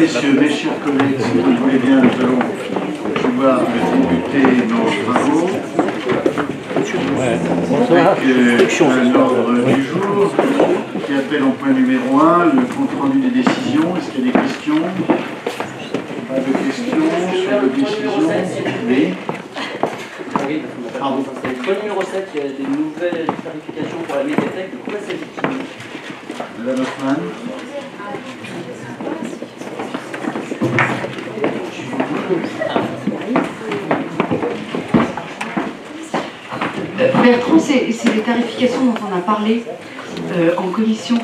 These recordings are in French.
messieurs, mes chers collègues, si vous le voulez bien, nous allons pouvoir débuter nos travaux avec un ordre du jour qui appelle en point numéro 1 le compte-rendu des décisions. Est-ce qu'il y a des questions? Pas de questions sur les décisions? Oui. Pardon. Point numéro 7, il y a des nouvelles clarifications pour la médiathèque. De quoi s'agit-il? Madame Hoffmann. Bertrand, c'est les tarifications dont on a parlé en commission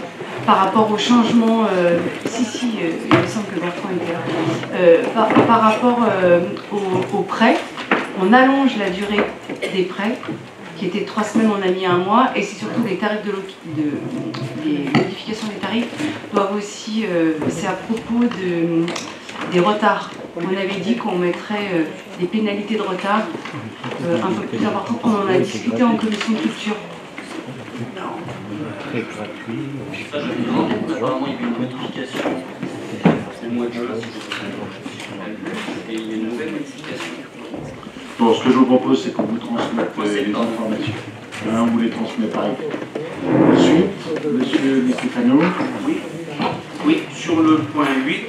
par rapport au changement, il me semble que Bertrand était là, par rapport aux prêts. On allonge la durée des prêts, qui était 3 semaines, on a mis 1 mois, et c'est surtout les tarifs les modifications des tarifs doivent aussi, c'est à propos des retards. On avait dit qu'on mettrait des pénalités de retard un peu plus importantes. On en a discuté en commission de culture. Ça, je me demande, apparemment, il y a eu une modification le mois de juin, et il y a une nouvelle modification. Bon, ce que je vous propose, c'est qu'on vous transmette les informations. On vous les transmet par écrit. Ensuite, monsieur Di Stefano. Oui, sur le point 8,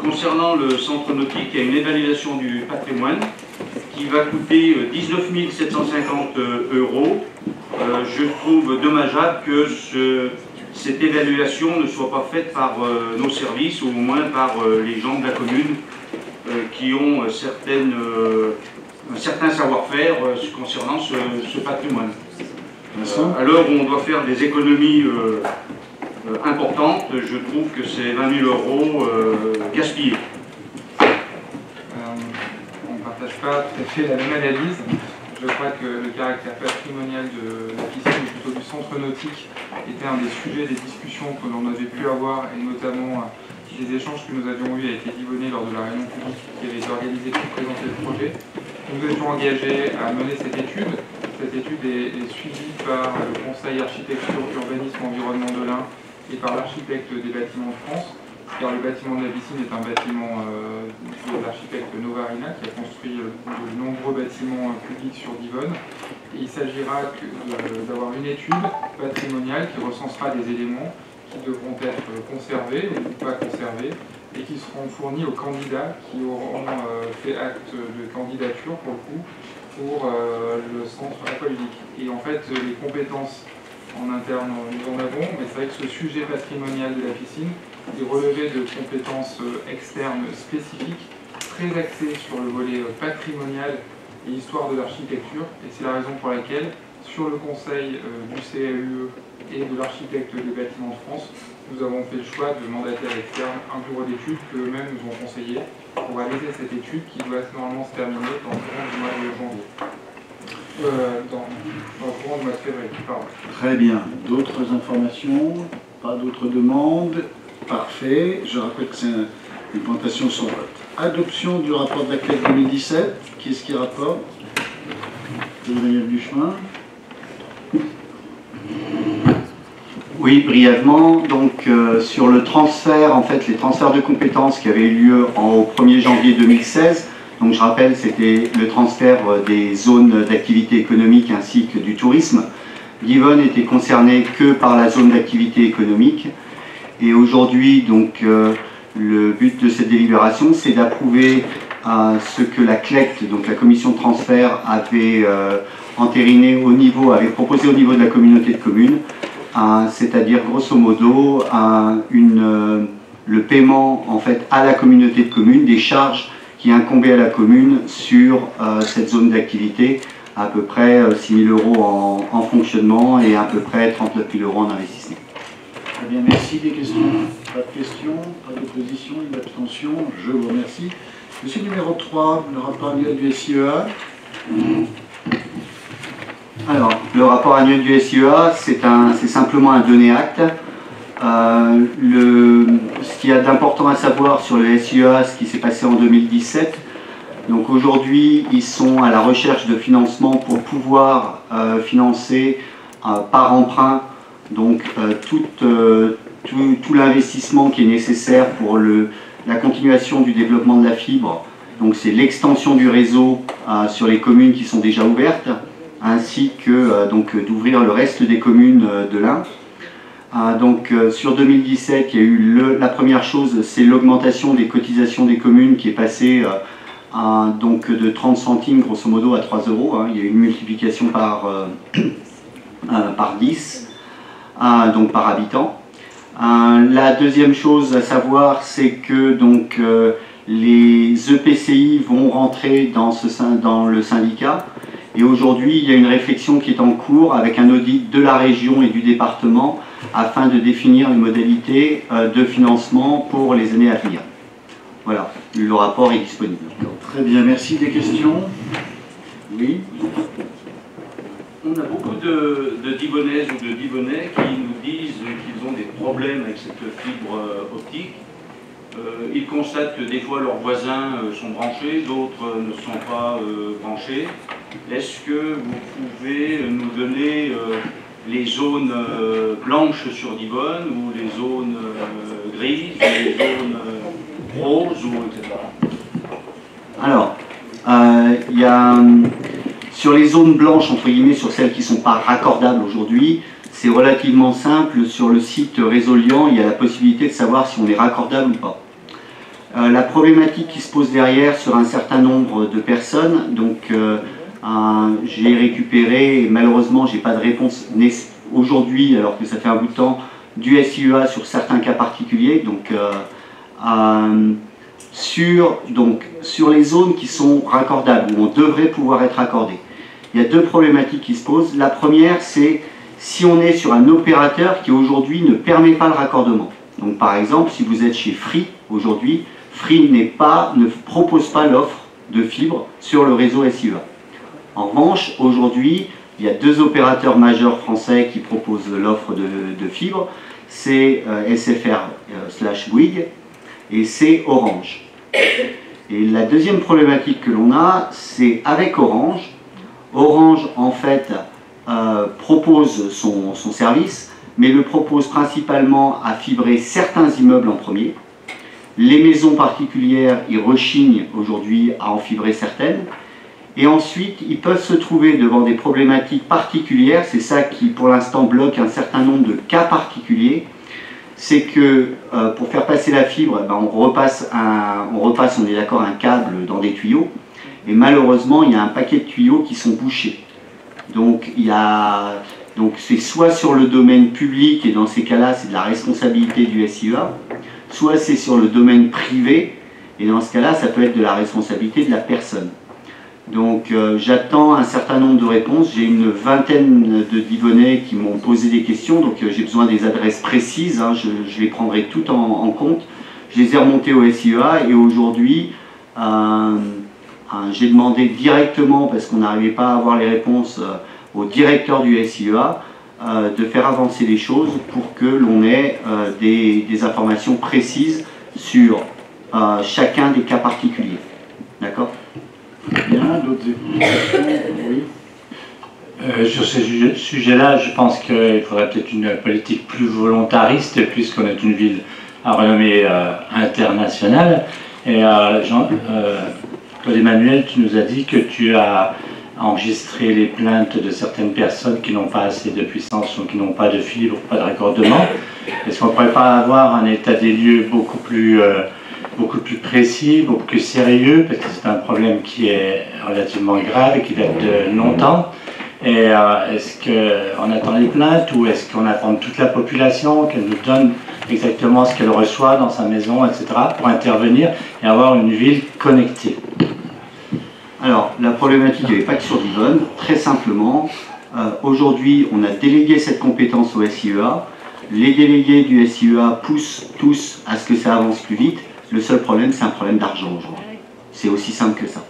concernant le centre nautique, il y a une évaluation du patrimoine qui va coûter 19 750 €. Je trouve dommageable que cette évaluation ne soit pas faite par nos services, ou au moins par les gens de la commune qui ont un certain savoir-faire concernant ce patrimoine. À l'heure où on doit faire des économies importantes, je trouve que c'est 20 000 € gaspillés. On ne partage pas tout à fait la même analyse. Je crois que le caractère patrimonial de la piscine, ou plutôt du centre nautique, était un des sujets des discussions que l'on avait pu avoir, et notamment des échanges que nous avions eus avec les Divonnais lors de la réunion publique qui avait été organisée pour présenter le projet. Nous étions engagés à mener cette étude. Cette étude est suivie par le Conseil Architecture, Urbanisme, Environnement de l'Ain et par l'architecte des bâtiments de France. Car le bâtiment de la piscine est un bâtiment de l'architecte Novarina qui a construit de nombreux bâtiments publics sur Divonne. Et il s'agira d'avoir une étude patrimoniale qui recensera des éléments qui devront être conservés ou pas conservés et qui seront fournis aux candidats qui auront fait acte de candidature pour le coup pour le centre aqualudique. Et en fait, les compétences en interne, nous en avons, mais c'est vrai que ce sujet patrimonial de la piscine est relevé de compétences externes spécifiques, très axées sur le volet patrimonial et histoire de l'architecture. Et c'est la raison pour laquelle, sur le conseil du CAUE et de l'architecte des bâtiments de France, nous avons fait le choix de mandater à l'externe un bureau d'études qu'eux-mêmes nous ont conseillé pour réaliser cette étude qui doit normalement se terminer dans le courant du mois de janvier. Dans le courant du mois de février, pardon. Très bien. D'autres informations? Pas d'autres demandes? Parfait. Je rappelle que c'est une présentation sans vote. Adoption du rapport de la CLEC 2017. Qui est-ce qui rapporte? Daniel Duchemin. Oui, brièvement. Donc, sur le transfert, en fait, les transferts de compétences qui avaient eu lieu au 1er janvier 2016. Donc, je rappelle, c'était le transfert des zones d'activité économique ainsi que du tourisme. Divonne était concerné que par la zone d'activité économique. Et aujourd'hui, donc, le but de cette délibération, c'est d'approuver ce que la CLECT, donc la commission de transfert, avait entériné au niveau, avait proposé au niveau de la communauté de communes, c'est-à-dire grosso modo le paiement en fait à la communauté de communes des charges qui incombaient à la commune sur cette zone d'activité, à peu près 6 000 € en fonctionnement et à peu près 39 000 € en investissement. Très bien, merci. Des questions? Pas de questions, pas d'opposition, une abstention. Je vous remercie. Dossier numéro 3, le rapport annuel du SIEA. Alors, le rapport annuel du SIEA, c'est simplement un donné acte. Ce qu'il y a d'important à savoir sur le SIEA, ce qui s'est passé en 2017. Donc aujourd'hui, ils sont à la recherche de financement pour pouvoir financer par emprunt donc tout l'investissement qui est nécessaire pour la continuation du développement de la fibre. Donc c'est l'extension du réseau sur les communes qui sont déjà ouvertes, ainsi que d'ouvrir le reste des communes de l'Ain. Sur 2017, il y a eu la première chose, c'est l'augmentation des cotisations des communes qui est passée de 30 centimes grosso modo à 3 €. Il y a eu une multiplication par 10, par habitant. La deuxième chose à savoir, c'est que les EPCI vont rentrer dans le syndicat. Et aujourd'hui, il y a une réflexion qui est en cours avec un audit de la région et du département afin de définir les modalités de financement pour les années à venir. Voilà, le rapport est disponible. Très bien, merci. Des questions? Oui. On a beaucoup de Divonnaises ou de Divonnais qui nous disent qu'ils ont des problèmes avec cette fibre optique. Ils constatent que des fois leurs voisins sont branchés, d'autres ne sont pas branchés. Est-ce que vous pouvez nous donner les zones blanches sur Divonne ou les zones grises, ou les zones roses, etc. Alors, il y a sur les zones blanches, entre guillemets, sur celles qui ne sont pas raccordables aujourd'hui, c'est relativement simple. Sur le site Résoliant, il y a la possibilité de savoir si on est raccordable ou pas. La problématique qui se pose derrière sur un certain nombre de personnes, j'ai récupéré, et malheureusement je n'ai pas de réponse aujourd'hui, alors que ça fait un bout de temps, du SIEA sur certains cas particuliers. Sur les zones qui sont raccordables, où on devrait pouvoir être raccordé, il y a deux problématiques qui se posent. La première, c'est si on est sur un opérateur qui aujourd'hui ne permet pas le raccordement. Donc par exemple, si vous êtes chez Free aujourd'hui, Free ne propose pas l'offre de fibre sur le réseau SIEA. En revanche, aujourd'hui, il y a deux opérateurs majeurs français qui proposent l'offre de fibre, c'est SFR/Bouygues et c'est Orange. Et la deuxième problématique que l'on a, c'est avec Orange. Orange, en fait, propose son service, mais le propose principalement à fibrer certains immeubles en premier. Les maisons particulières, ils rechignent aujourd'hui à en fibrer certaines. Et ensuite, ils peuvent se trouver devant des problématiques particulières. C'est ça qui, pour l'instant, bloque un certain nombre de cas particuliers. C'est que pour faire passer la fibre, on repasse, on est d'accord, un câble dans des tuyaux. Et malheureusement, il y a un paquet de tuyaux qui sont bouchés. Donc c'est soit sur le domaine public, et dans ces cas-là, c'est de la responsabilité du SIEA, soit c'est sur le domaine privé, et dans ce cas-là, ça peut être de la responsabilité de la personne. Donc j'attends un certain nombre de réponses. J'ai une vingtaine de Divonnais qui m'ont posé des questions, donc j'ai besoin des adresses précises, je les prendrai toutes en compte. Je les ai remontées au SIEA et aujourd'hui j'ai demandé directement, parce qu'on n'arrivait pas à avoir les réponses, au directeur du SIEA de faire avancer les choses pour que l'on ait des informations précises sur chacun des cas particuliers. D'accord ? Bien, d'autres questions? Oui. Sur ce sujet-là, je pense qu'il faudrait peut-être une politique plus volontariste, puisqu'on est une ville à renommée internationale. Et Claude Emmanuel, tu nous as dit que tu as enregistré les plaintes de certaines personnes qui n'ont pas assez de puissance ou qui n'ont pas de fibre, pas de raccordement. Est-ce qu'on ne pourrait pas avoir un état des lieux beaucoup plus précis, beaucoup plus sérieux, parce que c'est un problème qui est relativement grave et qui date de longtemps. Et est-ce qu'on attend les plaintes ou est-ce qu'on attend toute la population qu'elle nous donne exactement ce qu'elle reçoit dans sa maison, etc., pour intervenir et avoir une ville connectée? Alors, la problématique, il n'y avait pas que sur Divonne. Très simplement, aujourd'hui, on a délégué cette compétence au SIEA. Les délégués du SIEA poussent tous à ce que ça avance plus vite. Le seul problème, c'est un problème d'argent aujourd'hui. C'est aussi simple que ça.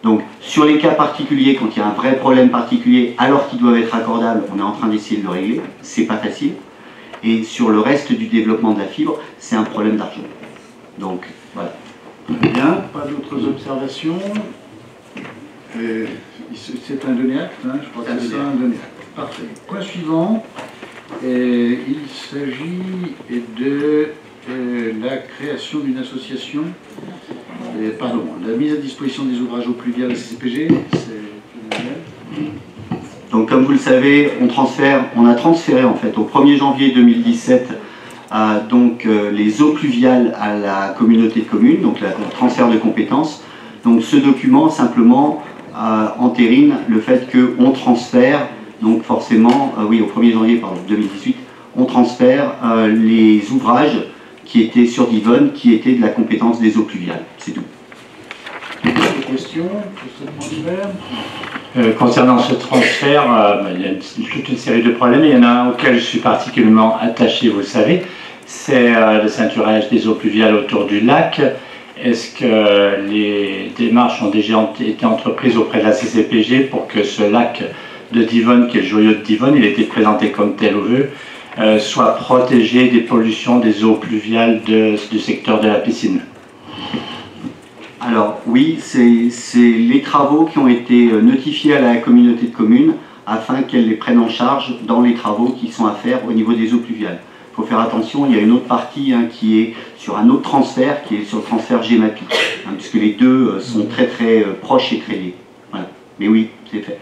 Donc, sur les cas particuliers, quand il y a un vrai problème particulier, alors qu'ils doivent être raccordables, on est en train d'essayer de le régler. C'est pas facile. Et sur le reste du développement de la fibre, c'est un problème d'argent. Donc, voilà. Très bien, pas d'autres observations. C'est un donné acte, je crois que c'est ça, un donné acte. Parfait. Point suivant. il s'agit de la création d'une association, la mise à disposition des ouvrages eaux pluviales à CCPG. Donc comme vous le savez, on a transféré en fait au 1er janvier 2017 donc, les eaux pluviales à la communauté de communes, donc le transfert de compétences. Donc ce document simplement entérine le fait qu'on transfère, donc forcément, oui au 1er janvier 2018, on transfère les ouvrages qui étaient sur Divonne, qui étaient de la compétence des eaux pluviales. C'est tout. Des questions? Concernant ce transfert, il y a toute une série de problèmes. Il y en a un auquel je suis particulièrement attaché, vous le savez, c'est le ceinturage des eaux pluviales autour du lac. Est-ce que les démarches ont déjà été entreprises auprès de la CCPG pour que ce lac de Divonne, qui est le joyau de Divonne, il a été présenté comme tel au vœu, soit protégé des pollutions des eaux pluviales du secteur de la piscine? Alors oui, c'est les travaux qui ont été notifiés à la communauté de communes afin qu'elle les prenne en charge dans les travaux qui sont à faire au niveau des eaux pluviales. Il faut faire attention, il y a une autre partie qui est sur un autre transfert, qui est sur le transfert GEMAPI, puisque les deux sont très proches et très liés. Voilà. Mais oui, c'est fait.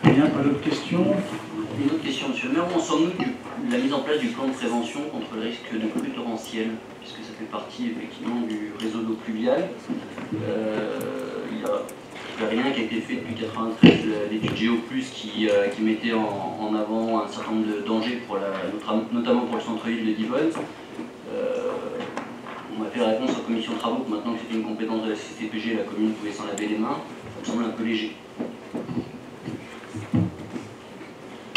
Bien, pas d'autres questions? Une autre question, monsieur le maire. Où en sommes-nous de la mise en place du plan de prévention contre le risque de crue torrentielle, puisque ça fait partie effectivement du réseau d'eau pluviale. Il n'y a rien qui a été fait depuis 1993, l'étude Géo+, qui mettait en avant un certain nombre de dangers, notamment pour le centre-ville de Divonne. On m'a fait la réponse en commission de travaux que maintenant que c'était une compétence de la CCPG, la commune pouvait s'en laver les mains. Ça me semble un peu léger.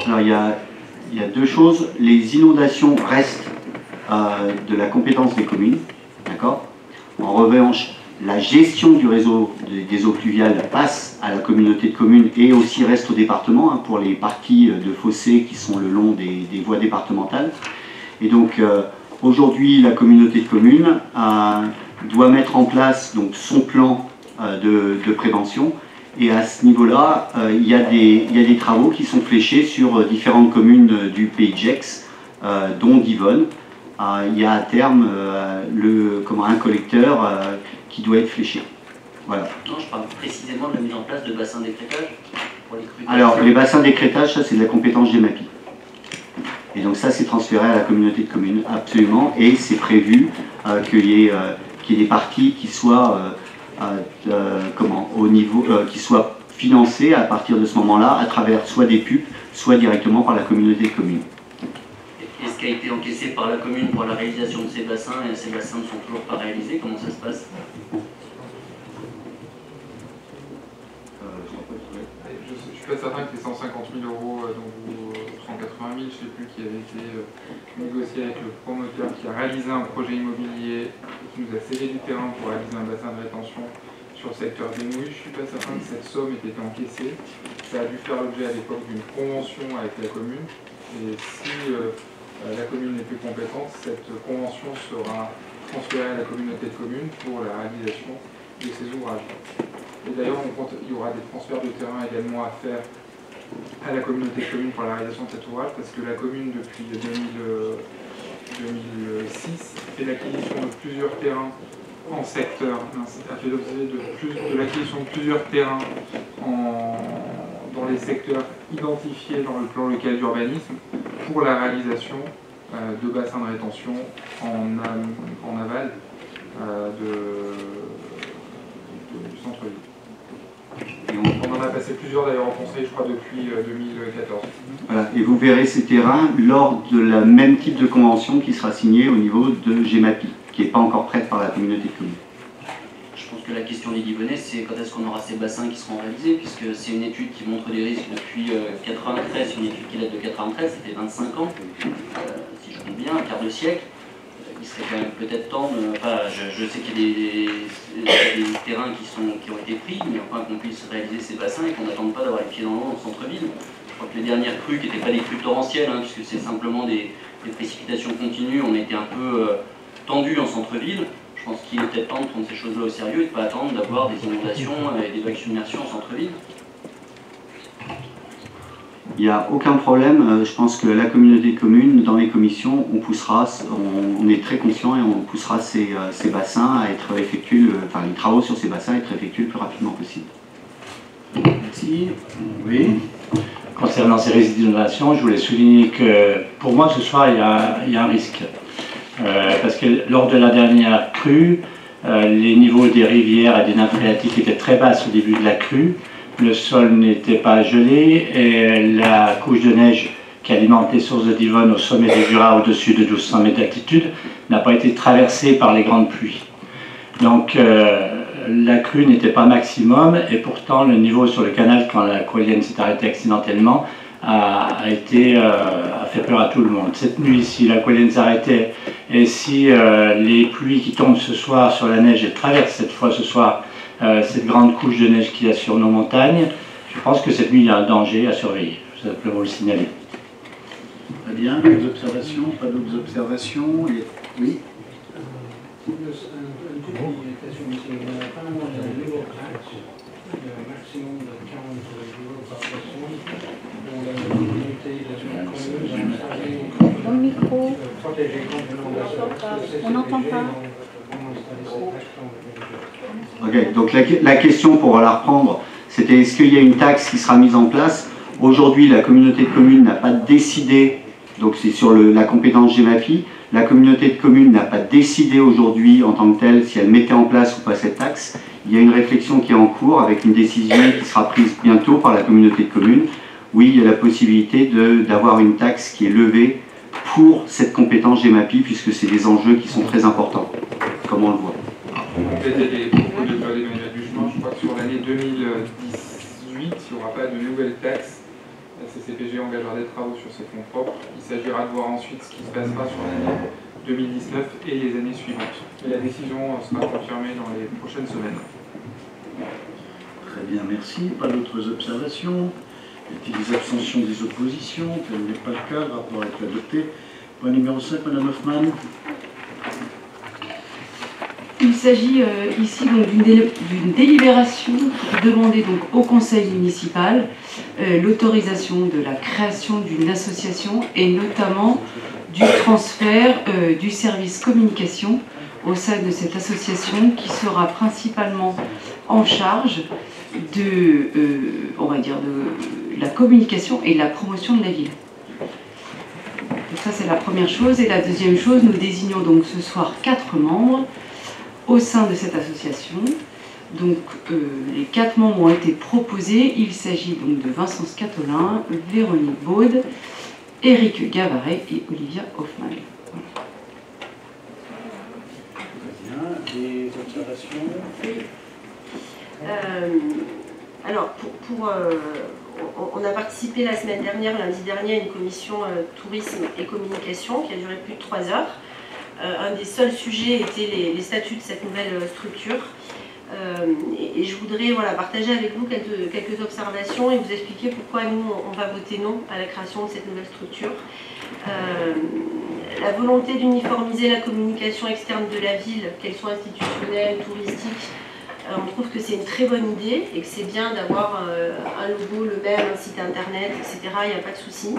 Alors il y a deux choses. Les inondations restent de la compétence des communes, d'accord? En revanche, la gestion du réseau des eaux pluviales passe à la communauté de communes et aussi reste au département pour les parties de fossés qui sont le long des voies départementales. Et donc aujourd'hui, la communauté de communes doit mettre en place donc, son plan de prévention. Et à ce niveau-là, il y a des travaux qui sont fléchés sur différentes communes du Pays de Gex, dont Divonne. Il y a à terme un collecteur qui doit être fléché. Voilà. Non, je parle précisément de la mise en place de bassins d'écrétage pour les crues. Alors, les bassins d'écrétage, ça c'est de la compétence GEMAPI. Et donc ça, c'est transféré à la communauté de communes, absolument. Et c'est prévu qu'il y ait des parties qui soient... qui soit financé à partir de ce moment-là à travers soit des PUP, soit directement par la communauté de communes. Et ce qui a été encaissé par la commune pour la réalisation de ces bassins, et ces bassins ne sont toujours pas réalisés, comment ça se passe? Je ne suis pas certain que les 150 000 euros, donc 180 000, je ne sais plus, qui avaient été négociés avec le promoteur qui a réalisé un projet immobilier, qui nous a cédé du terrain pour réaliser un bassin de rétention sur le secteur des Mouilles. Je ne suis pas certain que cette somme ait été encaissée. Ça a dû faire l'objet à l'époque d'une convention avec la commune. Et si la commune n'est plus compétente, cette convention sera transférée à la communauté de communes pour la réalisation de ces ouvrages. Et d'ailleurs, il y aura des transferts de terrain également à faire à la communauté de communes pour la réalisation de cet ouvrage, parce que la commune, depuis 2006, fait l'acquisition de plusieurs terrains en secteur, a fait l'objet de l'acquisition de plusieurs terrains dans les secteurs identifiés dans le plan local d'urbanisme pour la réalisation de bassins de rétention en aval du centre-ville. On en a passé plusieurs d'ailleurs en conseil, je crois, depuis 2014. Voilà. Et vous verrez ces terrains lors de la même type de convention qui sera signée au niveau de GEMAPI, qui n'est pas encore prête par la communauté de communes. Je pense que la question des Divonnais, c'est quand est-ce qu'on aura ces bassins qui seront réalisés, puisque c'est une étude qui montre des risques depuis 93, une étude qui date de 93, c'était 25 ans, si je compte bien, un quart de siècle. Il serait quand même peut-être temps de... Enfin, je sais qu'il y a des terrains qui ont été pris, mais enfin qu'on puisse réaliser ces bassins et qu'on n'attende pas d'avoir les pieds dans l'eau dans le centre-ville. Je crois que les dernières crues, qui n'étaient pas des crues torrentielles, puisque c'est simplement des précipitations continues, on était un peu tendus en centre-ville. Je pense qu'il est peut-être temps de prendre ces choses-là au sérieux et de ne pas attendre d'avoir des inondations et des vagues submersion en centre-ville. Il n'y a aucun problème. Je pense que la communauté de communes, dans les commissions, on poussera, on est très conscient et on poussera ces bassins à être effectués, enfin les travaux sur ces bassins à être effectués le plus rapidement possible. Merci. Oui. Concernant ces risques d'inondation, je voulais souligner que pour moi ce soir il y a un risque. Parce que lors de la dernière crue, les niveaux des rivières et des nappes phréatiques étaient très basses au début de la crue. Le sol n'était pas gelé et la couche de neige qui alimente les sources de Divonne au sommet du Jura au-dessus de 1200 mètres d'altitude n'a pas été traversée par les grandes pluies. Donc la crue n'était pas maximum et pourtant le niveau sur le canal quand la Coëlienne s'est arrêtée accidentellement a fait peur à tout le monde. Cette nuit, si la Coëlienne s'arrêtait et si les pluies qui tombent ce soir sur la neige et traversent cette fois ce soir cette grande couche de neige qu'il y a sur nos montagnes, je pense que cette nuit il y a un danger à surveiller. Je veux simplement le signaler. Très bien, d'autres observations? Pas d'autres observations? Oui. Une petite question ici. On n'a pas un niveau taxe, un maximum de 40 euros par personne, dont la communauté de la commune Dans le micro. protéger contre l'inondation. On n'entend pas. Ok, donc la question pour la reprendre, c'était est-ce qu'il y a une taxe qui sera mise en place? Aujourd'hui, la communauté de communes n'a pas décidé, donc c'est sur la compétence GEMAPI, la communauté de communes n'a pas décidé aujourd'hui en tant que telle si elle mettait en place ou pas cette taxe. Il y a une réflexion qui est en cours avec une décision qui sera prise bientôt par la communauté de communes. Oui, il y a la possibilité d'avoir une taxe qui est levée pour cette compétence GEMAPI puisque c'est des enjeux qui sont très importants, comme on le voit. Compléter les propos de Claude Emmanuel Duchemin, je crois que sur l'année 2018, il n'y aura pas de nouvelles taxes. La CCPG engagera des travaux sur ses fonds propres. Il s'agira de voir ensuite ce qui se passera sur l'année 2019 et les années suivantes. Et la décision sera confirmée dans les prochaines semaines. Très bien, merci. Pas d'autres observations? Y a-t-il des abstentions, des oppositions? Tel n'est pas le cas, le rapport est adopté. Point numéro 5, Madame Hoffmann. Il s'agit ici d'une délibération pour demander donc au conseil municipal l'autorisation de la création d'une association et notamment du transfert du service communication au sein de cette association qui sera principalement en charge de, on va dire, de la communication et de la promotion de la ville. Donc ça c'est la première chose. Et la deuxième chose, nous désignons donc ce soir 4 membres au sein de cette association. Donc les 4 membres ont été proposés. Il s'agit donc de Vincent Scatolin, Véronique Baude, Éric Gavaret et Olivia Hoffmann. Voilà. Des observations? Alors, on a participé la semaine dernière, lundi dernier, à une commission tourisme et communication qui a duré plus de 3 heures. Un des seuls sujets était les statuts de cette nouvelle structure. Et je voudrais partager avec vous quelques observations et vous expliquer pourquoi nous, on va voter non à la création de cette nouvelle structure. La volonté d'uniformiser la communication externe de la ville, qu'elle soit institutionnelle, touristique, on trouve que c'est une très bonne idée et que c'est bien d'avoir un logo, le même, un site internet, etc. Il n'y a pas de souci.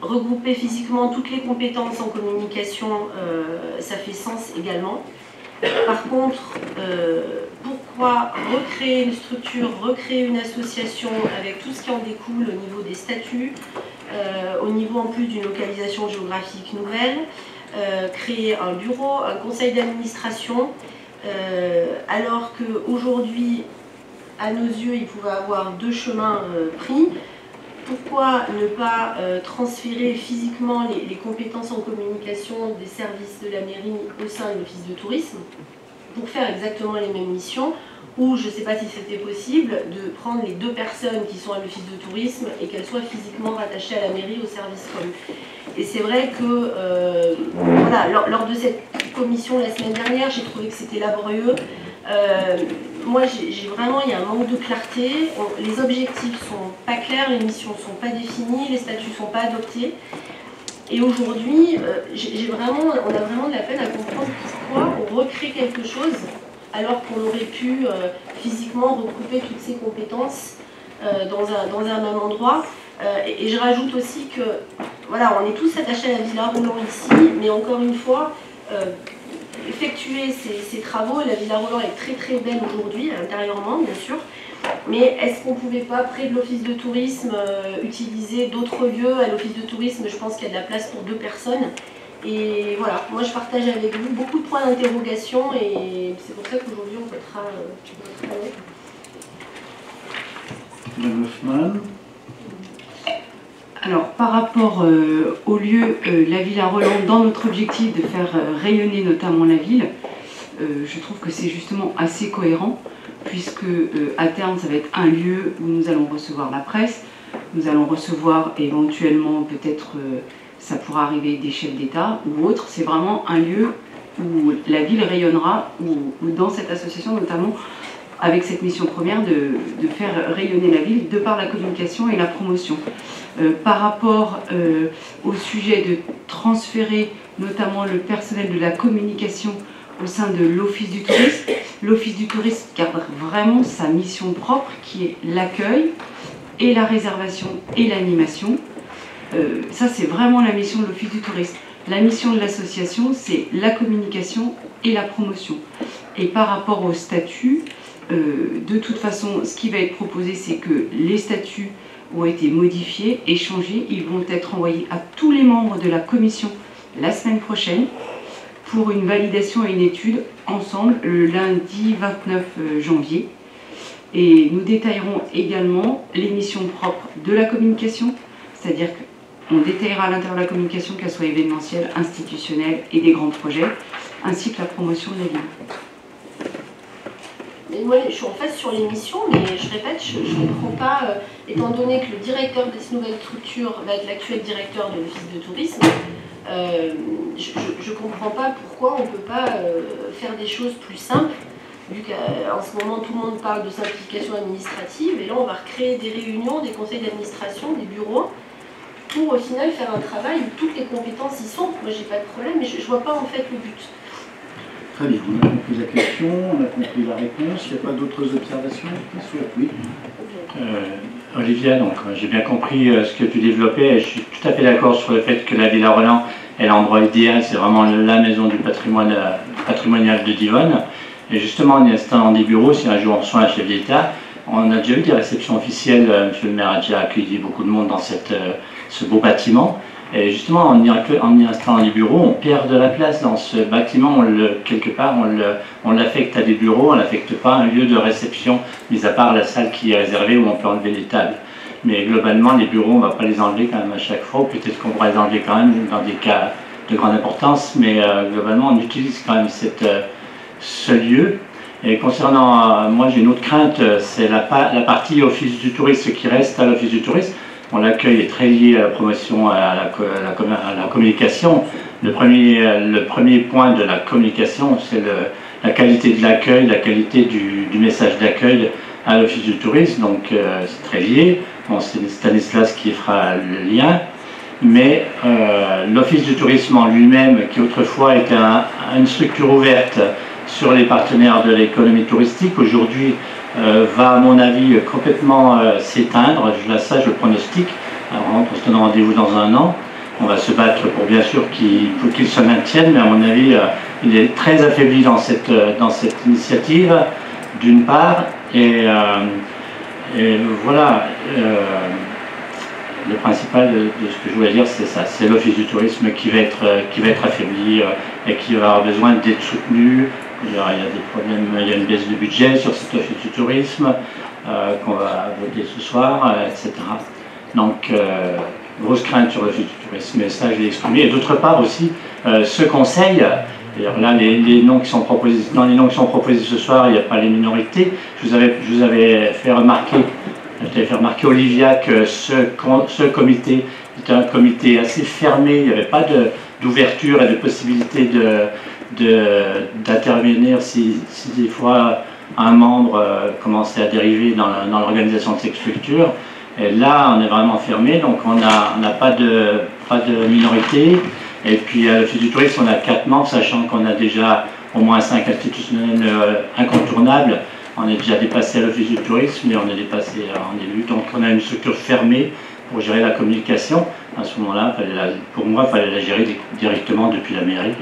Regrouper physiquement toutes les compétences en communication, ça fait sens également. Par contre, pourquoi recréer une structure, recréer une association avec tout ce qui en découle au niveau des statuts, au niveau en plus d'une localisation géographique nouvelle, créer un bureau, un conseil d'administration, alors qu'aujourd'hui, à nos yeux, il pouvait avoir 2 chemins pris. Pourquoi ne pas transférer physiquement les compétences en communication des services de la mairie au sein de l'office de tourisme pour faire exactement les mêmes missions, ou je ne sais pas si c'était possible de prendre les 2 personnes qui sont à l'office de tourisme et qu'elles soient physiquement rattachées à la mairie, au service com. Et c'est vrai que lors de cette commission la semaine dernière, j'ai trouvé que c'était laborieux. Moi, il y a un manque de clarté, les objectifs sont pas clairs, les missions sont pas définies, les statuts sont pas adoptés. Et aujourd'hui, on a vraiment de la peine à comprendre pourquoi on recrée quelque chose alors qu'on aurait pu physiquement regrouper toutes ces compétences dans un même endroit. Et je rajoute aussi que, voilà, on est tous attachés à la Villa Roland ici, mais encore une fois, effectuer ces travaux, la Villa Roland est très très belle aujourd'hui, intérieurement bien sûr, mais est-ce qu'on ne pouvait pas, près de l'office de tourisme, utiliser d'autres lieux? À l'office de tourisme, je pense qu'il y a de la place pour 2 personnes. Et voilà, moi je partage avec vous beaucoup de points d'interrogation et c'est pour ça qu'aujourd'hui on votera avec. Madame Hoffmann. Alors, par rapport au lieu, la Villa Roland, dans notre objectif de faire rayonner notamment la ville, je trouve que c'est justement assez cohérent, puisque à terme, ça va être un lieu où nous allons recevoir la presse, nous allons recevoir éventuellement, peut-être, ça pourra arriver des chefs d'État ou autres. C'est vraiment un lieu où la ville rayonnera, ou dans cette association notamment, avec cette mission première de faire rayonner la ville de par la communication et la promotion. Par rapport au sujet de transférer notamment le personnel de la communication au sein de l'Office du tourisme, l'Office du tourisme garde vraiment sa mission propre qui est l'accueil et la réservation et l'animation. Ça c'est vraiment la mission de l'Office du tourisme. La mission de l'association c'est la communication et la promotion. Et par rapport au statut, de toute façon, ce qui va être proposé, c'est que les statuts ont été modifiés et changés. Ils vont être envoyés à tous les membres de la commission la semaine prochaine pour une validation et une étude ensemble le lundi 29 janvier. Et nous détaillerons également les missions propres de la communication, c'est-à-dire qu'on détaillera à l'intérieur de la communication qu'elle soit événementielle, institutionnelle et des grands projets, ainsi que la promotion de la ville. Mais moi, je suis en face sur les missions, mais je répète, je ne comprends pas, étant donné que le directeur de cette nouvelle structure va être l'actuel directeur de l'Office de tourisme, je ne comprends pas pourquoi on ne peut pas faire des choses plus simples, vu qu'en ce moment tout le monde parle de simplification administrative, et là on va recréer des réunions, des conseils d'administration, des bureaux, pour au final faire un travail où toutes les compétences y sont. Moi j'ai pas de problème, mais je ne vois pas en fait le but. Très bien, on a compris la question, on a compris la réponse. Il n'y a pas d'autres observations qui souhaitent? Oui. Olivia, donc j'ai bien compris ce que tu développais et je suis tout à fait d'accord sur le fait que la Villa Roland est l'endroit idéal, c'est vraiment la maison du patrimoine patrimonial de Divonne. Et justement, en y installant des bureaux, si un jour on reçoit un chef d'État, on a déjà eu des réceptions officielles, monsieur le maire a déjà accueilli beaucoup de monde dans ce beau bâtiment. Et justement, en y installant des bureaux, on perd de la place dans ce bâtiment. Quelque part, on l'affecte à des bureaux, on ne l'affecte pas à un lieu de réception, mis à part la salle qui est réservée où on peut enlever les tables. Mais globalement, les bureaux, on ne va pas les enlever quand même à chaque fois. Peut-être qu'on pourra les enlever quand même dans des cas de grande importance, mais globalement, on utilise quand même ce lieu. Et concernant, moi j'ai une autre crainte, c'est la partie Office du tourisme qui reste à l'Office du tourisme. Bon, l'accueil est très lié à la promotion, à la communication. Le premier point de la communication, c'est la qualité de l'accueil, la qualité du message d'accueil à l'Office du tourisme. Donc c'est très lié. Bon, c'est Stanislas qui fera le lien. Mais l'Office du tourisme en lui-même, qui autrefois était une structure ouverte sur les partenaires de l'économie touristique, aujourd'hui va à mon avis complètement s'éteindre, ça je le pronostique. Alors, on se donne rendez-vous dans un an, on va se battre pour bien sûr qu'il se maintienne, mais à mon avis il est très affaibli dans cette initiative d'une part, et voilà, le principal de ce que je voulais dire c'est ça, c'est l'Office du tourisme qui va être affaibli et qui va avoir besoin d'être soutenu. Il y a des problèmes, il y a une baisse de budget sur cet Office du tourisme qu'on va voter ce soir, etc. Donc, grosse crainte sur l'Office du tourisme, mais ça je l'ai exprimé. Et d'autre part aussi, ce conseil, d'ailleurs là les noms qui sont proposés, dans les noms qui sont proposés ce soir, il n'y a pas les minorités. Je vous avais fait remarquer, Olivia, que ce comité était un comité assez fermé, il n'y avait pas d'ouverture et de possibilité d'intervenir si des fois un membre commençait à dériver dans l'organisation de cette structure. Et là, on est vraiment fermé, donc on n'a pas de minorité. Et puis à l'Office du tourisme, on a 4 membres, sachant qu'on a déjà au moins 5 institutionnels incontournables. On est déjà dépassé à l'Office du tourisme, mais on est dépassé en élu. Donc on a une structure fermée pour gérer la communication. À ce moment-là, pour moi, il fallait la gérer directement depuis la mairie.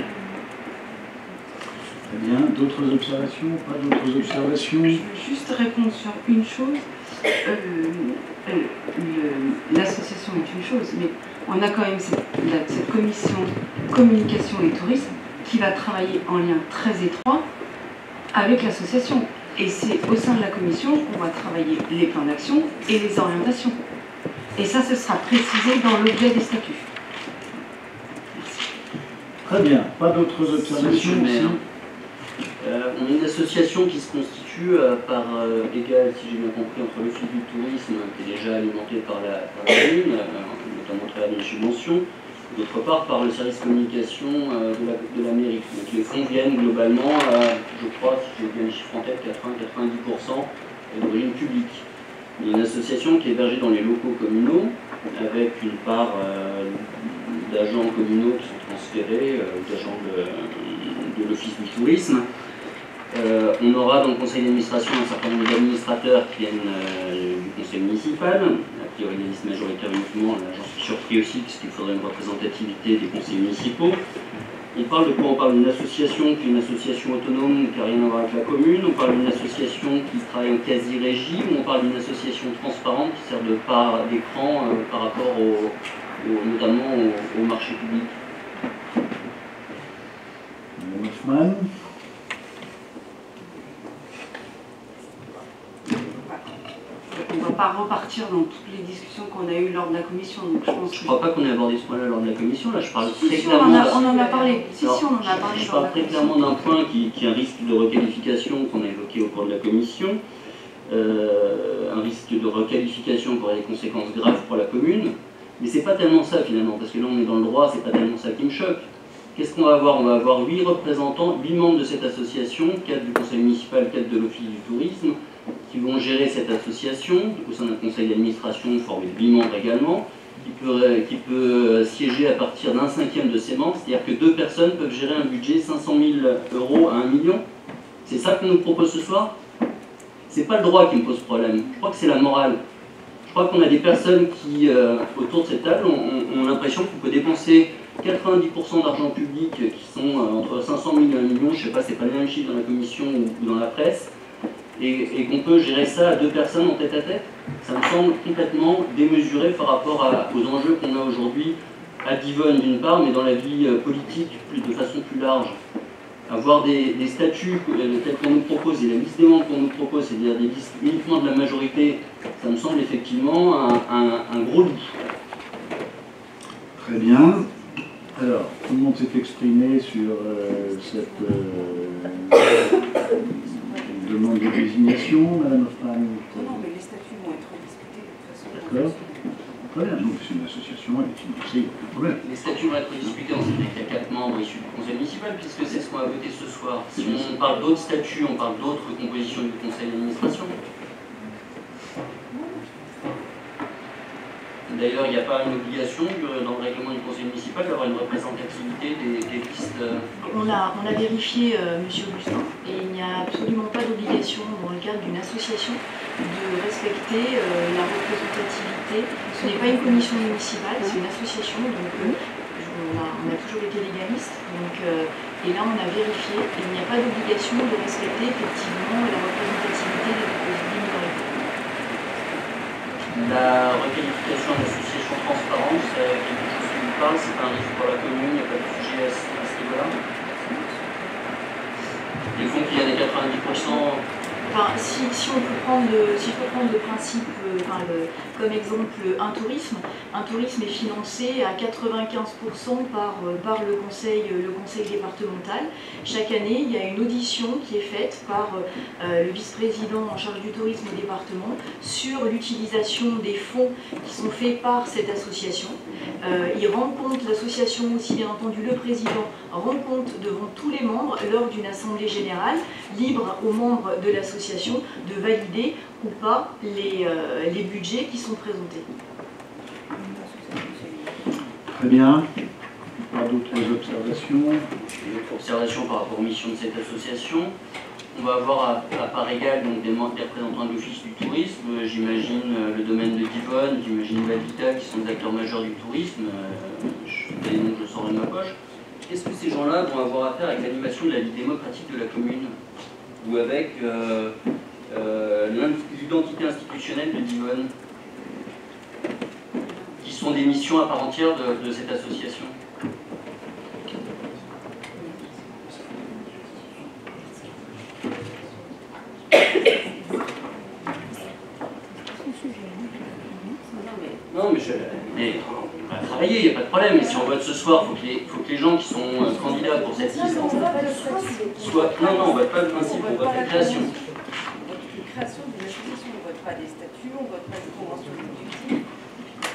Très bien. D'autres observations? Pas d'autres observations? Je veux juste répondre sur une chose. L'association est une chose, mais on a quand même cette commission communication et tourisme qui va travailler en lien très étroit avec l'association. Et c'est au sein de la commission qu'on va travailler les plans d'action et les orientations. Et ça, ce sera précisé dans l'objet des statuts. Merci. Très bien. Pas d'autres observations? Monsieur le maire, on est une association qui se constitue par égal, si j'ai bien compris, entre l'Office du tourisme, qui est déjà alimenté par la commune, notamment à travers des subventions, d'autre part par le service communication de la mairie. Donc les fonds viennent globalement, je crois, si j'ai bien les chiffres en tête, 80-90% d'origine publique. Il y a une association qui est hébergée dans les locaux communaux, avec une part d'agents communaux qui sont transférés, d'agents de l'Office du tourisme. On aura dans le conseil d'administration un certain nombre d'administrateurs qui viennent du conseil municipal, a priori des listes majoritaires uniquement, là j'en suis surpris aussi puisqu'il faudrait une représentativité des conseils municipaux. On parle de quoi? On parle d'une association qui est une association autonome qui n'a rien à voir avec la commune, on parle d'une association qui travaille en quasi-régie, ou on parle d'une association transparente qui sert de part d'écran par rapport notamment au marché public. Hoffman. On ne va pas repartir dans toutes les discussions qu'on a eues lors de la commission. Donc je pense Je ne crois pas qu'on ait abordé ce point-là lors de la commission. Là, je parle très si, clairement. on en a parlé. Si, Alors, si, on en a parlé. Je parle très clairement d'un point qui est un risque de requalification qu'on a évoqué au cours de la commission. Un risque de requalification qui aurait des conséquences graves pour la commune. Mais c'est pas tellement ça finalement, parce que là on est dans le droit, c'est pas tellement ça qui me choque. Qu'est-ce qu'on va avoir? On va avoir 8 représentants, 8 membres de cette association, 4 du conseil municipal, 4 de l'office du tourisme, qui vont gérer cette association, au sein d'un conseil d'administration formé de 8 membres également, qui peut siéger à partir d'un 5e de ses membres, c'est-à-dire que 2 personnes peuvent gérer un budget 500 000 € à 1 million. C'est ça qu'on nous propose ce soir? C'est pas le droit qui me pose problème, je crois que c'est la morale. Je crois qu'on a des personnes qui, autour de cette table, ont l'impression qu'on peut dépenser 90% d'argent public qui sont entre 500 000 et 1 million, je ne sais pas, c'est pas les mêmes chiffres dans la commission ou dans la presse, et qu'on peut gérer ça à 2 personnes en tête-à-tête. Ça me semble complètement démesuré par rapport aux enjeux qu'on a aujourd'hui à Divonne d'une part, mais dans la vie politique de façon plus large. Avoir des statuts tels qu'on nous propose et la liste des membres qu'on nous propose, c'est-à-dire des listes uniquement de la majorité, ça me semble effectivement un gros loup. Très bien. Alors, tout le monde s'est exprimé sur cette demande de désignation, Madame Hoffman. Non, mais les statuts vont être discutés de toute façon. D'accord. Très bien, donc c'est une association, elle est financée, il n'y a aucun problème. Les statuts vont être discutés, on sait bien qu'il y a 4 membres issus du conseil municipal, puisque c'est ce qu'on va voter ce soir. Si on parle d'autres statuts, on parle d'autres compositions du conseil d'administration. D'ailleurs, il n'y a pas une obligation dans le règlement du conseil municipal d'avoir une représentativité des listes. On a vérifié, Monsieur Augustin, et il n'y a absolument pas d'obligation dans le cadre d'une association de respecter la représentativité. Ce n'est pas une commission municipale, c'est une association, donc on a toujours été légaliste. Donc, et là, on a vérifié, et il n'y a pas d'obligation de respecter effectivement la représentativité des minorités. La requalification d'association transparente, c'est quelque chose qui nous parle, c'est pas un risque pour la commune, il n'y a pas de sujet à ce niveau-là. Les fonds qui viennent à 90%. Enfin, si on peut prendre le principe, comme exemple, un tourisme est financé à 95% par le conseil départemental. Chaque année, il y a une audition qui est faite par le vice-président en charge du tourisme au département sur l'utilisation des fonds qui sont faits par cette association. Il rend compte, l'association aussi bien entendu le président, rend compte devant tous les membres lors d'une assemblée générale, libre aux membres de l'association de valider ou pas les budgets qui sont présentés. Très bien. Pas d'autres observations? Une autre observation par rapport aux missions de cette association. On va avoir à part égale donc des représentants de l'Office du tourisme, j'imagine le domaine de Divonne, j'imagine l'Habitat qui sont des acteurs majeurs du tourisme, des noms que je sors de ma poche. Est-ce que ces gens-là vont avoir affaire avec l'animation de la vie démocratique de la commune ou avec l'identité institutionnelle de Divonne, qui sont des missions à part entière de cette association? Non, mais on va travailler, il n'y a pas de problème. Mais si on vote ce soir, il faut que les gens qui sont candidats pour cette liste soient. Non, on ne vote pas le principe, on vote la création. On vote la création d'une association, on ne vote pas des statuts, on ne vote pas des conventions d'objectifs.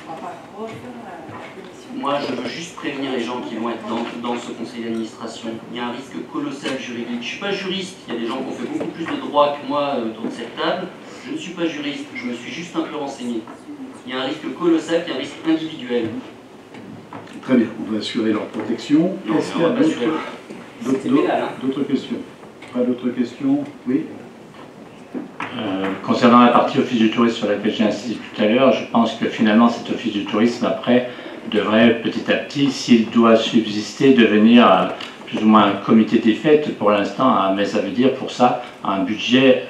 On ne va pas refaire la commission. Moi, je veux juste prévenir les gens qui vont être dans ce conseil d'administration. Il y a un risque colossal juridique. Je ne suis pas juriste, il y a des gens qui ont fait beaucoup plus de droit que moi autour de cette table. Je ne suis pas juriste, je me suis juste un peu renseigné. Il y a un risque colossal, il y a un risque individuel. Très bien, on va assurer leur protection. Est-ce qu'il y a d'autres questions? Pas d'autres questions? Oui. Concernant la partie Office du tourisme sur laquelle j'ai insisté tout à l'heure, je pense que finalement cet Office du tourisme, après, devrait petit à petit, s'il doit subsister, devenir plus ou moins un comité des fêtes pour l'instant, mais ça veut dire pour ça un budget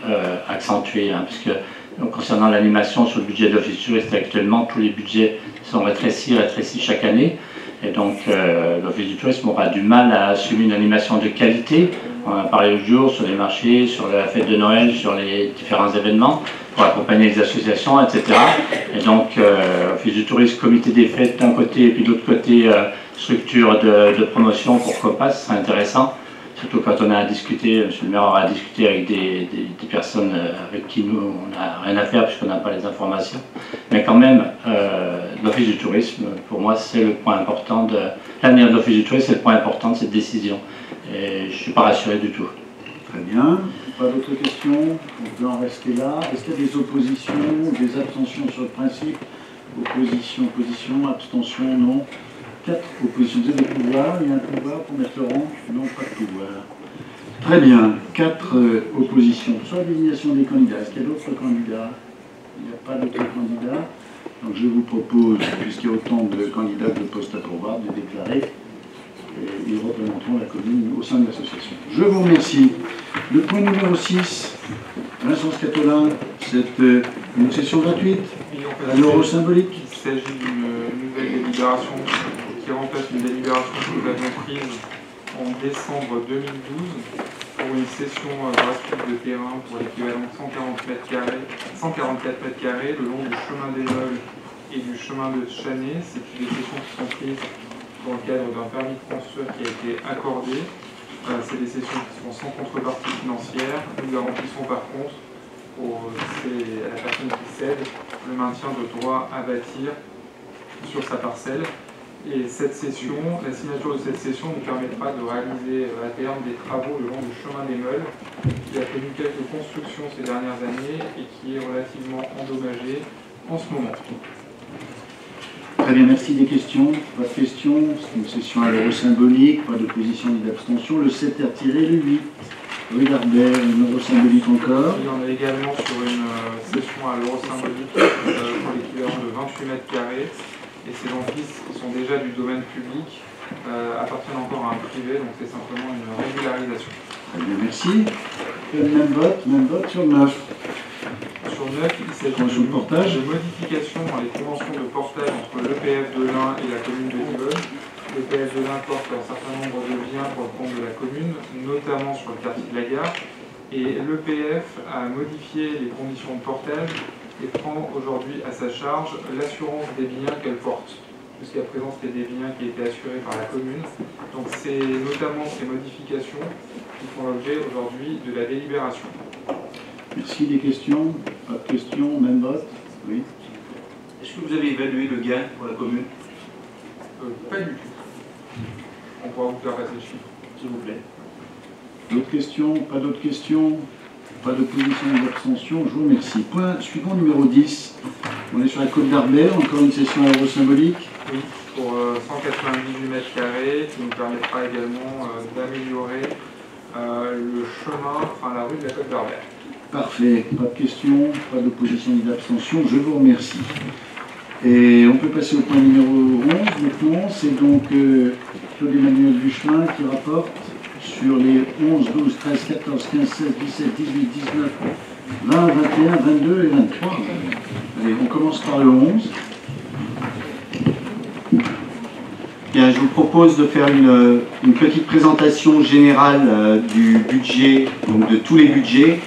accentué, puisque concernant l'animation sur le budget de l'Office du tourisme actuellement, tous les budgets sont rétrécis chaque année. Et donc l'Office du tourisme aura du mal à assumer une animation de qualité. On a parlé l'autre jour sur les marchés, sur la fête de Noël, sur les différents événements, pour accompagner les associations, etc. Et donc l'Office du tourisme, comité des fêtes d'un côté, et puis de l'autre côté, structure de promotion, pourquoi pas, ce serait intéressant. Surtout quand on a discuté, M. le maire aura discuté avec des personnes avec qui nous, on n'a rien à faire puisqu'on n'a pas les informations. Mais quand même, l'Office du tourisme, pour moi, c'est le point important de l'avenir de l'Office du tourisme, c'est le point important de cette décision. Et je ne suis pas rassuré du tout. Très bien. Pas d'autres questions? On peut en rester là. Est-ce qu'il y a des oppositions, des abstentions sur le principe? Opposition, abstention, non. 4 oppositions. Vous avez le pouvoir? Il y a un pouvoir pour mettre le rang? Non, pas de pouvoir. Très bien. 4 oppositions. Sur la désignation des candidats, est-ce qu'il y a d'autres candidats? Il n'y a pas d'autres candidats. Donc je vous propose, puisqu'il y a autant de candidats de postes à pourvoir, de déclarer. Et ils représenteront la commune au sein de l'association. Je vous remercie. Le point numéro 6, Vincent Scatolin, c'est une session gratuite à l'euro symbolique. Il s'agit d'une nouvelle délibération qui remplace une délibération que nous avions prise en décembre 2012 pour une session gratuite de terrain pour l'équivalent de 144 mètres carrés le long du chemin des Meules et du chemin de Chanay. C'est des sessions qui sont prises dans le cadre d'un permis de construire qui a été accordé. C'est des sessions qui sont sans contrepartie financière. Nous garantissons par contre à la personne qui cède le maintien de droit à bâtir sur sa parcelle. Et cette session, la signature de cette session nous permettra de réaliser à terme des travaux le long du chemin des Meules, qui a connu quelques constructions ces dernières années et qui est relativement endommagé en ce moment. Très bien, merci. Des questions? Pas de questions. C'est une session à l'euro symbolique, pas d'opposition ni d'abstention. Le 7 est retiré, le 8. Rue d'Arbert, un euro symbolique encore. Il y en a également sur une session à l'euro symbolique pour l'équivalent de 28 mètres carrés. Et ces emphis qui sont déjà du domaine public appartiennent encore à un privé, donc c'est simplement une régularisation. Très bien, merci. Même vote sur 9. Sur 9, il s'agit de modifications dans les conventions de portage entre l'EPF de l'Ain et la commune de Divonne. L'EPF de l'Ain porte un certain nombre de biens pour le compte de la commune, notamment sur le quartier de la Gare. Et l'EPF a modifié les conditions de portage et prend aujourd'hui à sa charge l'assurance des biens qu'elle porte. Jusqu'à présent, c'était des biens qui étaient assurés par la commune. Donc c'est notamment ces modifications qui font l'objet aujourd'hui de la délibération. Merci. Des questions? Pas de questions? Même vote? Oui. Est-ce que vous avez évalué le gain pour la commune? Pas du tout. On pourra vous faire passer le chiffre. S'il vous plaît. D'autres questions? Pas d'autres questions? Pas d'opposition ni d'abstention, je vous remercie. Point suivant numéro 10. On est sur la côte d'Arbert, encore une session à l'euro symbolique. Oui, pour 198 mètres carrés, qui nous permettra également d'améliorer le chemin, enfin la rue de la Côte d'Arbert. Parfait, pas de questions, pas d'opposition ni d'abstention, je vous remercie. Et on peut passer au point numéro 11 maintenant, c'est donc Claude Emmanuel Buchemin qui rapporte sur les 11, 12, 13, 14, 15, 16, 17, 18, 19, 20, 21, 22 et 23. Allez, on commence par le 11. Bien, je vous propose de faire une petite présentation générale du budget, donc de tous les budgets,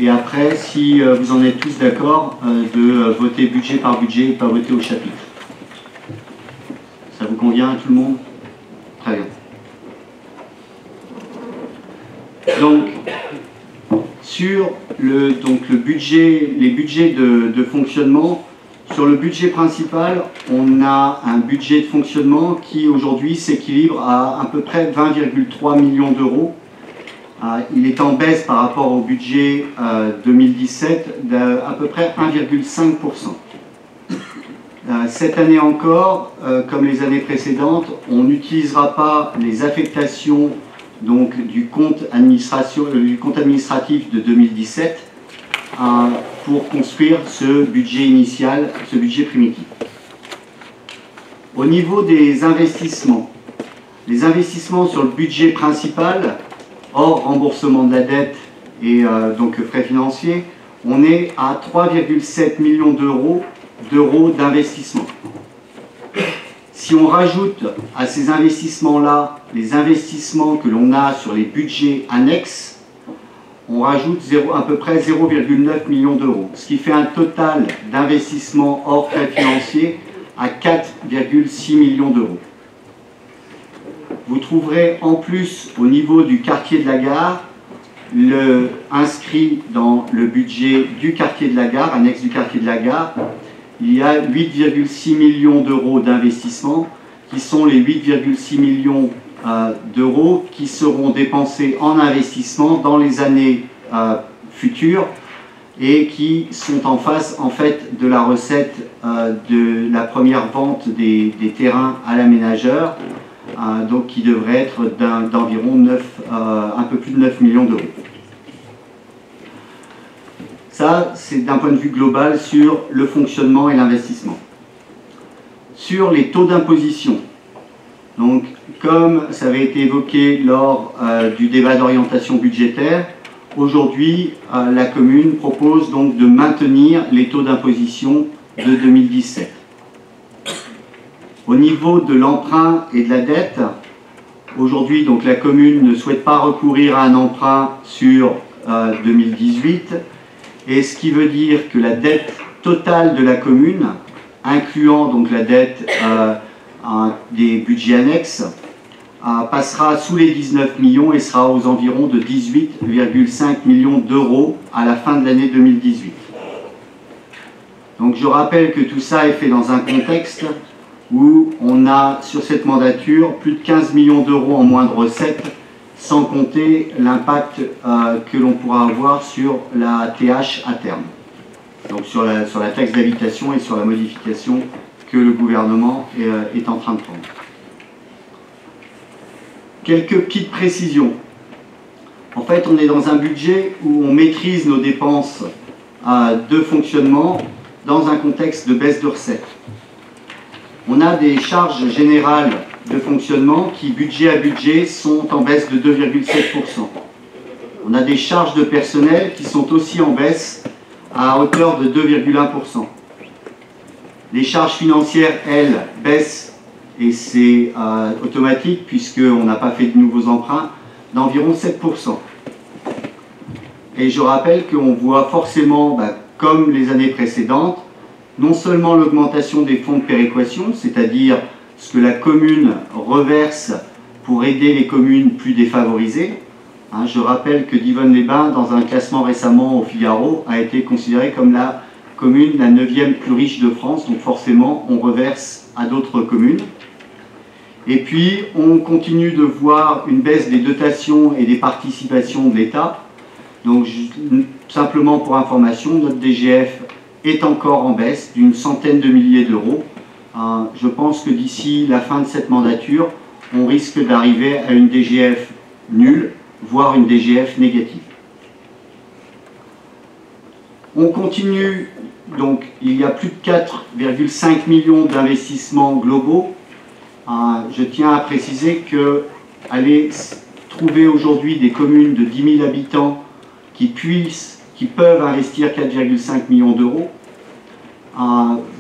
et après, si vous en êtes tous d'accord, de voter budget par budget et pas voter au chapitre. Ça vous convient à tout le monde? Très bien. Donc, sur le budget, les budgets de fonctionnement, sur le budget principal, on a un budget de fonctionnement qui aujourd'hui s'équilibre à peu près 20,3 millions d'euros. Il est en baisse par rapport au budget 2017 d'à peu près 1,5%. Cette année encore, comme les années précédentes, on n'utilisera pas les affectations donc, du compte administratif de 2017 pour construire ce budget initial, ce budget primitif. Au niveau des investissements, les investissements sur le budget principal, hors remboursement de la dette et donc frais financiers, on est à 3,7 millions d'euros d'investissement. Si on rajoute à ces investissements-là les investissements que l'on a sur les budgets annexes, on rajoute à peu près 0,9 millions d'euros, ce qui fait un total d'investissement hors frais financiers à 4,6 millions d'euros. Vous trouverez en plus au niveau du quartier de la gare, inscrit dans le budget du quartier de la gare, annexe du quartier de la gare, il y a 8,6 millions d'euros d'investissement qui sont les 8,6 millions d'euros qui seront dépensés en investissement dans les années futures et qui sont en face en fait de la recette de la première vente des terrains à l'aménageur, donc qui devrait être d'environ un peu plus de 9 millions d'euros. Ça, c'est d'un point de vue global sur le fonctionnement et l'investissement. Sur les taux d'imposition, donc comme ça avait été évoqué lors du débat d'orientation budgétaire, aujourd'hui la commune propose donc de maintenir les taux d'imposition de 2017. Au niveau de l'emprunt et de la dette, aujourd'hui donc la commune ne souhaite pas recourir à un emprunt sur 2018, et ce qui veut dire que la dette totale de la commune, incluant donc la dette des budgets annexes, passera sous les 19 millions et sera aux environs de 18,5 millions d'euros à la fin de l'année 2018. Donc je rappelle que tout ça est fait dans un contexte où on a sur cette mandature plus de 15 millions d'euros en moins de recettes, sans compter l'impact que l'on pourra avoir sur la TH à terme, donc sur la taxe d'habitation et sur la modification que le gouvernement est en train de prendre. Quelques petites précisions. En fait, on est dans un budget où on maîtrise nos dépenses de fonctionnement dans un contexte de baisse de recettes. On a des charges générales de fonctionnement qui, budget à budget, sont en baisse de 2,7%. On a des charges de personnel qui sont aussi en baisse à hauteur de 2,1%. Les charges financières, elles, baissent, et c'est automatique puisqu'on n'a pas fait de nouveaux emprunts, d'environ 7%. Et je rappelle qu'on voit forcément, comme les années précédentes, non seulement l'augmentation des fonds de péréquation, c'est-à-dire ce que la commune reverse pour aider les communes plus défavorisées. Je rappelle que Divonne-les-Bains, dans un classement récemment au Figaro, a été considérée comme la commune la 9e plus riche de France, donc forcément on reverse à d'autres communes. Et puis on continue de voir une baisse des dotations et des participations de l'État. Donc simplement pour information, notre DGF est encore en baisse d'une centaine de milliers d'euros. Je pense que d'ici la fin de cette mandature, on risque d'arriver à une DGF nulle, voire une DGF négative. On continue, donc il y a plus de 4,5 millions d'investissements globaux. Je tiens à préciser que aller trouver aujourd'hui des communes de 10 000 habitants qui peuvent investir 4,5 millions d'euros,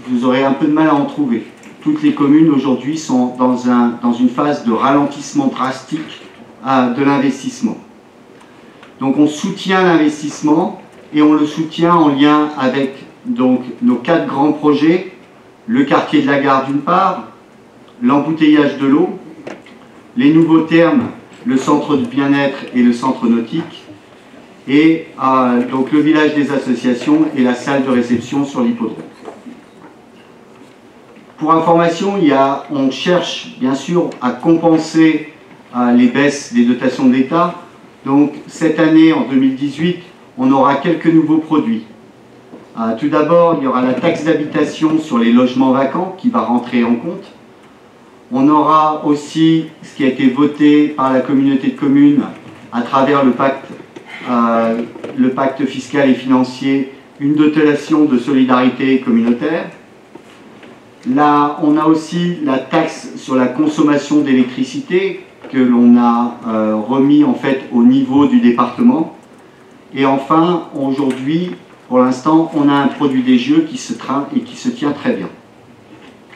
vous aurez un peu de mal à en trouver. Toutes les communes aujourd'hui sont dans une phase de ralentissement drastique de l'investissement. Donc on soutient l'investissement et on le soutient en lien avec donc, nos 4 grands projets, le quartier de la gare d'une part, l'embouteillage de l'eau, les nouveaux termes, le centre de bien-être et le centre nautique, et donc le village des associations et la salle de réception sur l'hippodrome. Pour information, on cherche bien sûr à compenser les baisses des dotations de l'État. Donc cette année, en 2018, on aura quelques nouveaux produits. Tout d'abord, il y aura la taxe d'habitation sur les logements vacants qui va rentrer en compte. On aura aussi ce qui a été voté par la communauté de communes à travers le pacte fiscal et financier, une dotation de solidarité communautaire. Là, on a aussi la taxe sur la consommation d'électricité que l'on a remis en fait au niveau du département. Et enfin, aujourd'hui, pour l'instant, on a un produit des jeux qui se tient très bien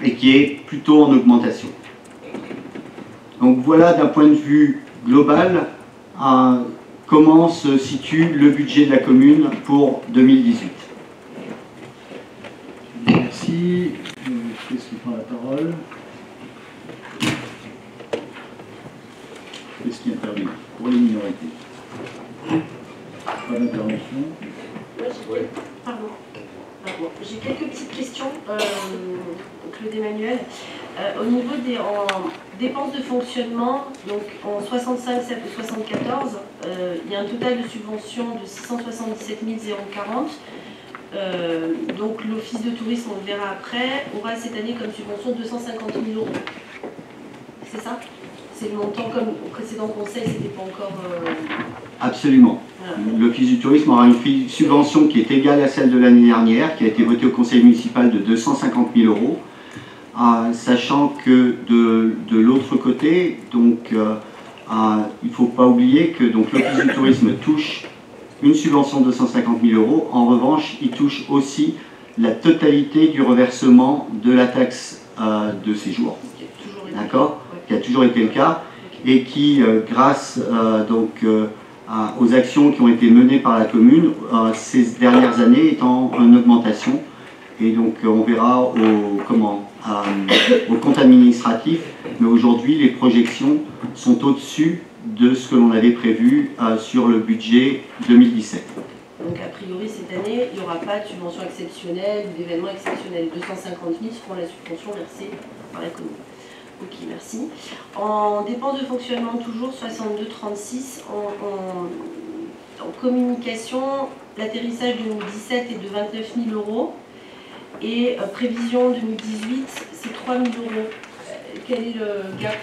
et qui est plutôt en augmentation. Donc voilà d'un point de vue global comment se situe le budget de la commune pour 2018. Merci. Qu'est-ce qui prend la parole? Qu'est-ce qui intervient pour les minorités? Pas d'intervention. Pardon. J'ai quelques petites questions, Claude Emmanuel. Au niveau des dépenses de fonctionnement, donc en 65, 7 et 74, il y a un total de subventions de 677 040. Donc l'office de tourisme, on le verra après, aura cette année comme subvention 250 000 euros. C'est ça? C'est le montant comme au précédent conseil, c'était pas encore... Absolument. Voilà. L'office du tourisme aura une subvention qui est égale à celle de l'année dernière, qui a été votée au conseil municipal de 250 000 euros. Sachant que de l'autre côté, donc, il ne faut pas oublier que l'office du tourisme touche une subvention de 250 000 euros. En revanche, il touche aussi la totalité du reversement de la taxe de séjour. D'accord ? Qui a toujours été le cas et qui, grâce aux actions qui ont été menées par la commune, ces dernières années est en augmentation. Et donc on verra au compte administratif, mais aujourd'hui les projections sont au-dessus de ce que l'on avait prévu sur le budget 2017. Donc a priori cette année, il n'y aura pas de subvention exceptionnelle ou d'événement exceptionnel. 250 000 seront la subvention versée par la commune. Ok, merci. En dépenses de fonctionnement, toujours 62,36. En communication, l'atterrissage 2017 est de 29 000 euros. Et prévision 2018, c'est 3 000 euros. Quel est le gap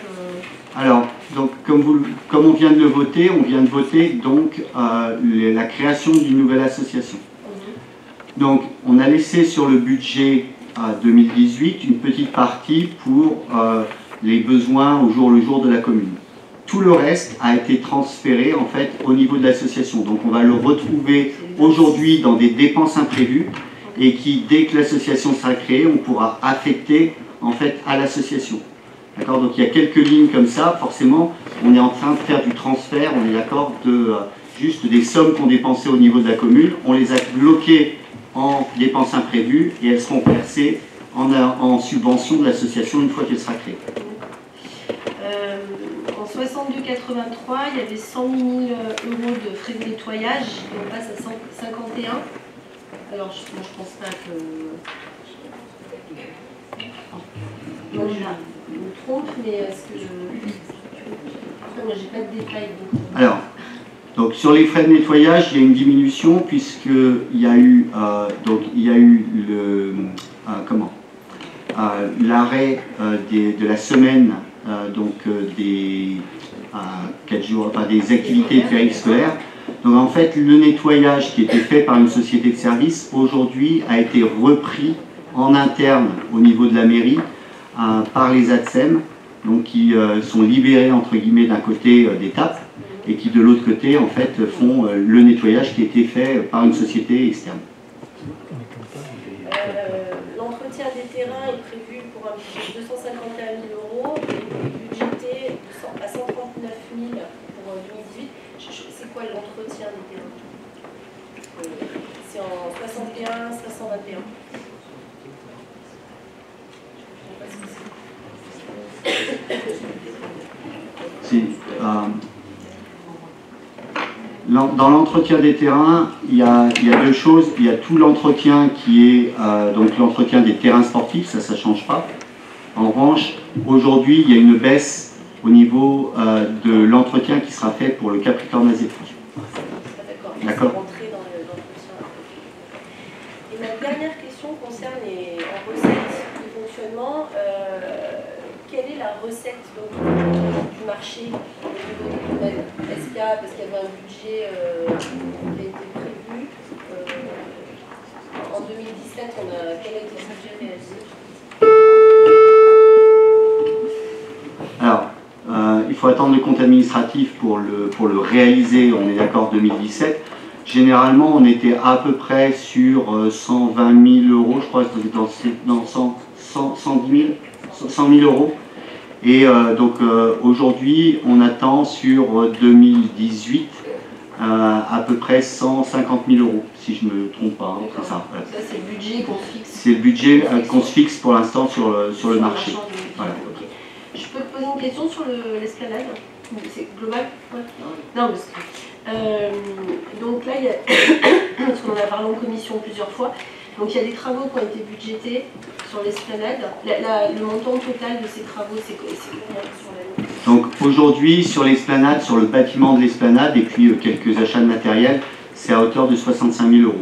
Alors, donc, comme on vient de le voter, on vient de voter donc la création d'une nouvelle association. Donc, on a laissé sur le budget 2018 une petite partie pour les besoins au jour le jour de la commune. Tout le reste a été transféré en fait au niveau de l'association. Donc, on va le retrouver aujourd'hui dans des dépenses imprévues et qui, dès que l'association sera créée, on pourra affecter en fait à l'association. D'accord ? Donc il y a quelques lignes comme ça, forcément, on est en train de faire du transfert, on est d'accord, de juste des sommes qu'on dépensait au niveau de la commune, on les a bloquées en dépenses imprévues et elles seront versées en subvention de l'association une fois qu'elle sera créée. En 62,83, il y avait 100 000 euros de frais de nettoyage, et on passe à 151. Alors je pense pas que... Non, je me trompe, mais est-ce que... Moi, j'ai pas de détails. Alors, donc sur les frais de nettoyage, il y a une diminution puisqu'il y a eu, l'arrêt de la semaine 4 jours, enfin des activités périscolaires. Donc en fait, le nettoyage qui était fait par une société de service, aujourd'hui, a été repris en interne au niveau de la mairie par les ATSEM, donc qui sont libérés, entre guillemets, d'un côté des TAP, et qui de l'autre côté, en fait, font le nettoyage qui a été fait par une société externe. L'entretien des terrains est prévu pour un budget de 251 000 €, et budgété à 139 000 pour 2018. C'est quoi l'entretien des terrains? C'est en 61, 521. Dans l'entretien des terrains, il y a deux choses. Il y a tout l'entretien qui est donc l'entretien des terrains sportifs, ça ne change pas. En revanche, aujourd'hui, il y a une baisse au niveau de l'entretien qui sera fait pour le Capricorne-Azétique. D'accord. Et ma dernière question concerne les recettes de fonctionnement. Quelle est la recette donc, du marché au niveau des domaines? Est-ce qu'il y a, parce qu'il y avait un budget qui a été prévu en 2017, quel a été le budget réalisé? Alors, il faut attendre le compte administratif pour le réaliser, on est d'accord, 2017. Généralement, on était à peu près sur 120 000 €, je crois, dans 110 000, 100 000 €. Et donc aujourd'hui, on attend sur 2018 à peu près 150 000 €, si je ne me trompe pas. Hein, c'est ça. Ça, c'est le budget qu'on fixe. C'est le budget qu'on se fixe pour l'instant sur le marché. Voilà. Okay. Je peux te poser une question sur l'esplanade? C'est global? Ouais. Non, parce que... donc là, il y a... parce qu'on en a parlé en commission plusieurs fois. Donc il y a des travaux qui ont été budgétés sur l'esplanade. Le montant total de ces travaux, c'est combien sur l'année? Donc aujourd'hui, sur l'esplanade, sur le bâtiment de l'esplanade, et puis quelques achats de matériel, c'est à hauteur de 65 000 €.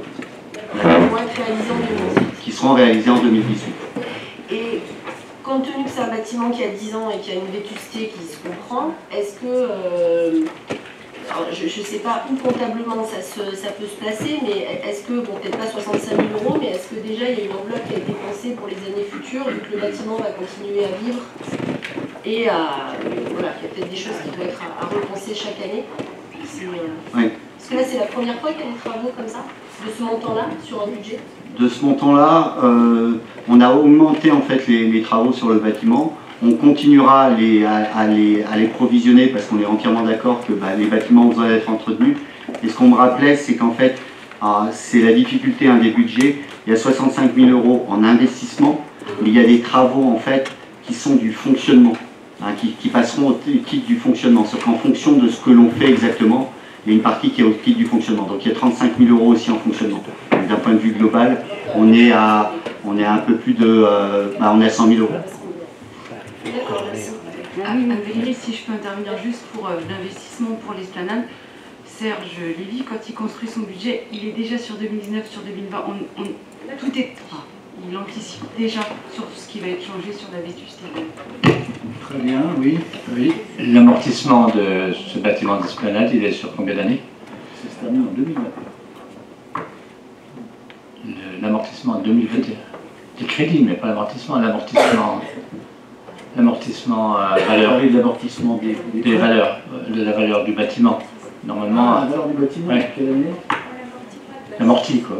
Qui seront réalisés en 2018. Et compte tenu que c'est un bâtiment qui a 10 ans et qui a une vétusté qui se comprend, est-ce que... alors, je ne sais pas où comptablement ça peut se placer, mais est-ce que, bon, peut-être pas 65 000 €, mais est-ce que déjà il y a une enveloppe qui a été pensée pour les années futures, vu que le bâtiment va continuer à vivre et voilà, il y a peut-être des choses qui doivent être à repenser chaque année. Oui. Parce que là, c'est la première fois qu'il y a des travaux comme ça, de ce montant-là, sur un budget? De ce montant-là, on a augmenté en fait les travaux sur le bâtiment. On continuera à les provisionner parce qu'on est entièrement d'accord que les bâtiments ont besoin d'être entretenus. Et ce qu'on me rappelait, c'est qu'en fait, c'est la difficulté des budgets. Il y a 65 000 € en investissement, mais il y a des travaux en fait qui sont du fonctionnement, qui passeront au titre du fonctionnement. Sauf qu'en fonction de ce que l'on fait exactement, il y a une partie qui est au titre du fonctionnement. Donc il y a 35 000 € aussi en fonctionnement. D'un point de vue global, on est à un peu plus de... on est à 100 000 €. D'accord, merci. Valérie, si je peux intervenir juste pour l'investissement pour l'esplanade, Serge Lévy, quand il construit son budget, il est déjà sur 2019, sur 2020, tout est... Enfin, il anticipe déjà sur ce qui va être changé sur la vétusté. Très bien, oui. L'amortissement de ce bâtiment d'esplanade, il est sur combien d'années? C'est terminé en 2021. L'amortissement en 2021. Les crédits, mais pas l'amortissement. L'amortissement valeur. De l'amortissement des valeurs, de la valeur du bâtiment. Normalement. La valeur du bâtiment, ouais. Quelle année? L'amorti, quoi.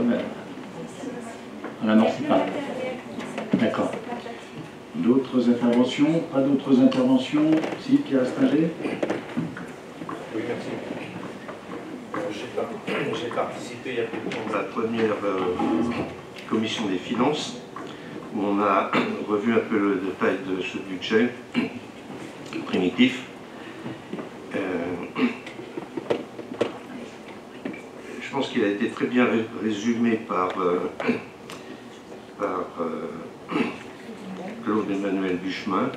On l'amortit pas. D'accord. D'autres interventions? Pas d'autres interventions? Si, Pierre Astinger? Oui, merci. J'ai participé il y a peu de temps à la première commission des finances, où on a revu un peu le détail de ce budget primitif. Je pense qu'il a été très bien résumé par Claude-Emmanuel Buchemin,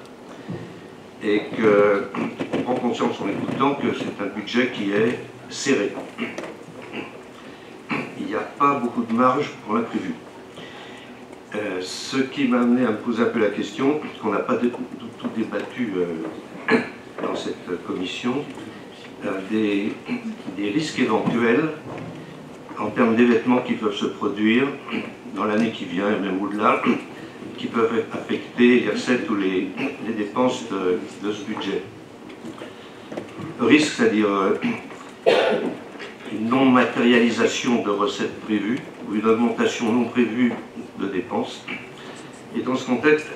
et qu'on prend conscience en écoutant que c'est un budget qui est serré. Il n'y a pas beaucoup de marge pour l'imprévu. Ce qui m'a amené à me poser un peu la question, qu'on n'a pas tout débattu dans cette commission des risques éventuels en termes d'événements qui peuvent se produire dans l'année qui vient et même au-delà, qui peuvent affecter les recettes ou les dépenses de ce budget. Risque, c'est-à-dire une non-matérialisation de recettes prévues ou une augmentation non prévue de dépenses. Et dans ce contexte,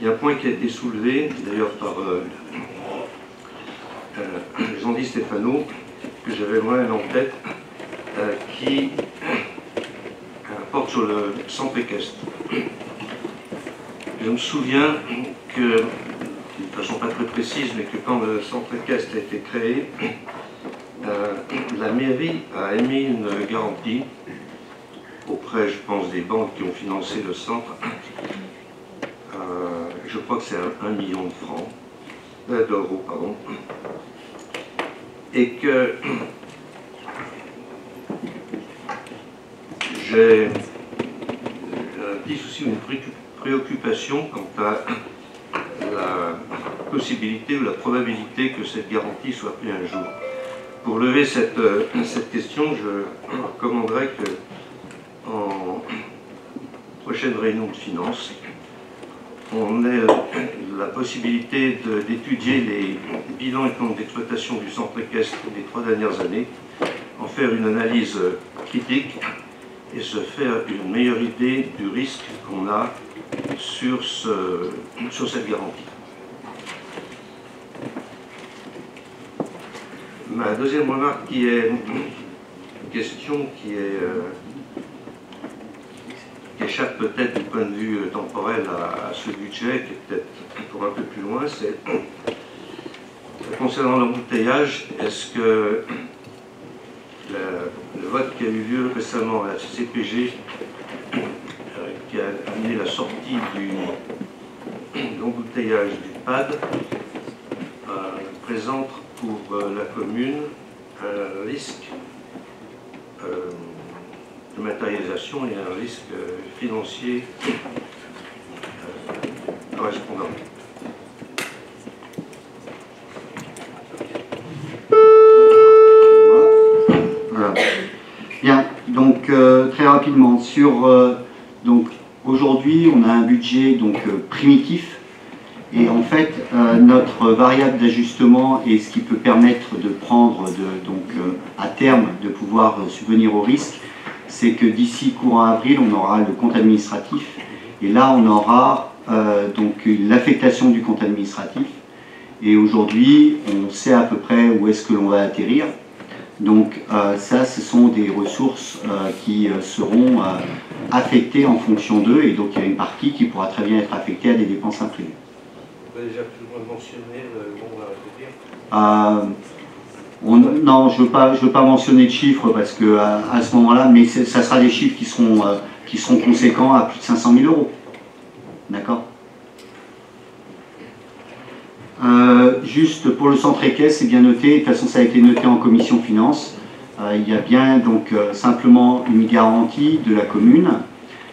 il y a un point qui a été soulevé, d'ailleurs par Jean Di Stefano, que j'avais moi-même en tête, qui porte sur le centre équestre. Je me souviens que, d'une façon pas très précise, mais que quand le centre équestre a été créé, la mairie a émis une garantie auprès, je pense, des banques qui ont financé le centre. Je crois que c'est 1 million de francs, d'euros, pardon. Et que j'ai un petit souci, une préoccupation quant à la possibilité ou la probabilité que cette garantie soit prise un jour. Pour lever cette question, je recommanderais que, en prochaine réunion de finances, on ait la possibilité d'étudier les bilans et comptes d'exploitation du centre équestre des 3 dernières années, en faire une analyse critique et se faire une meilleure idée du risque qu'on a sur cette garantie. Ma deuxième remarque, qui est une question qui échappe peut-être du point de vue temporel à ce budget, qui est peut-être encore un peu plus loin, c'est concernant l'embouteillage. Est-ce que le vote qui a eu lieu récemment à la CCPG, qui a amené la sortie de l'embouteillage du PAD, présente pour la commune un risque de matérialisation et un risque financier correspondant. Voilà. Bien, donc très rapidement, donc aujourd'hui on a un budget donc primitif. Et en fait, notre variable d'ajustement et ce qui peut permettre de prendre, à terme, de pouvoir subvenir au risque, c'est que d'ici courant avril, on aura le compte administratif. Et là, on aura l'affectation du compte administratif. Et aujourd'hui, on sait à peu près où est-ce que l'on va atterrir. Donc ça, ce sont des ressources qui seront affectées en fonction d'eux. Et donc, il y a une partie qui pourra très bien être affectée à des dépenses imprévues. Vous avez déjà plus ou moins mentionné le nombre à rétablir? Non, je veux pas mentionner de chiffres parce que à ce moment-là, mais ça sera des chiffres qui seront conséquents à plus de 500 000 euros. D'accord. Juste pour le centre équestre, c'est bien noté. De toute façon, ça a été noté en commission finance. Il y a bien donc simplement une garantie de la commune,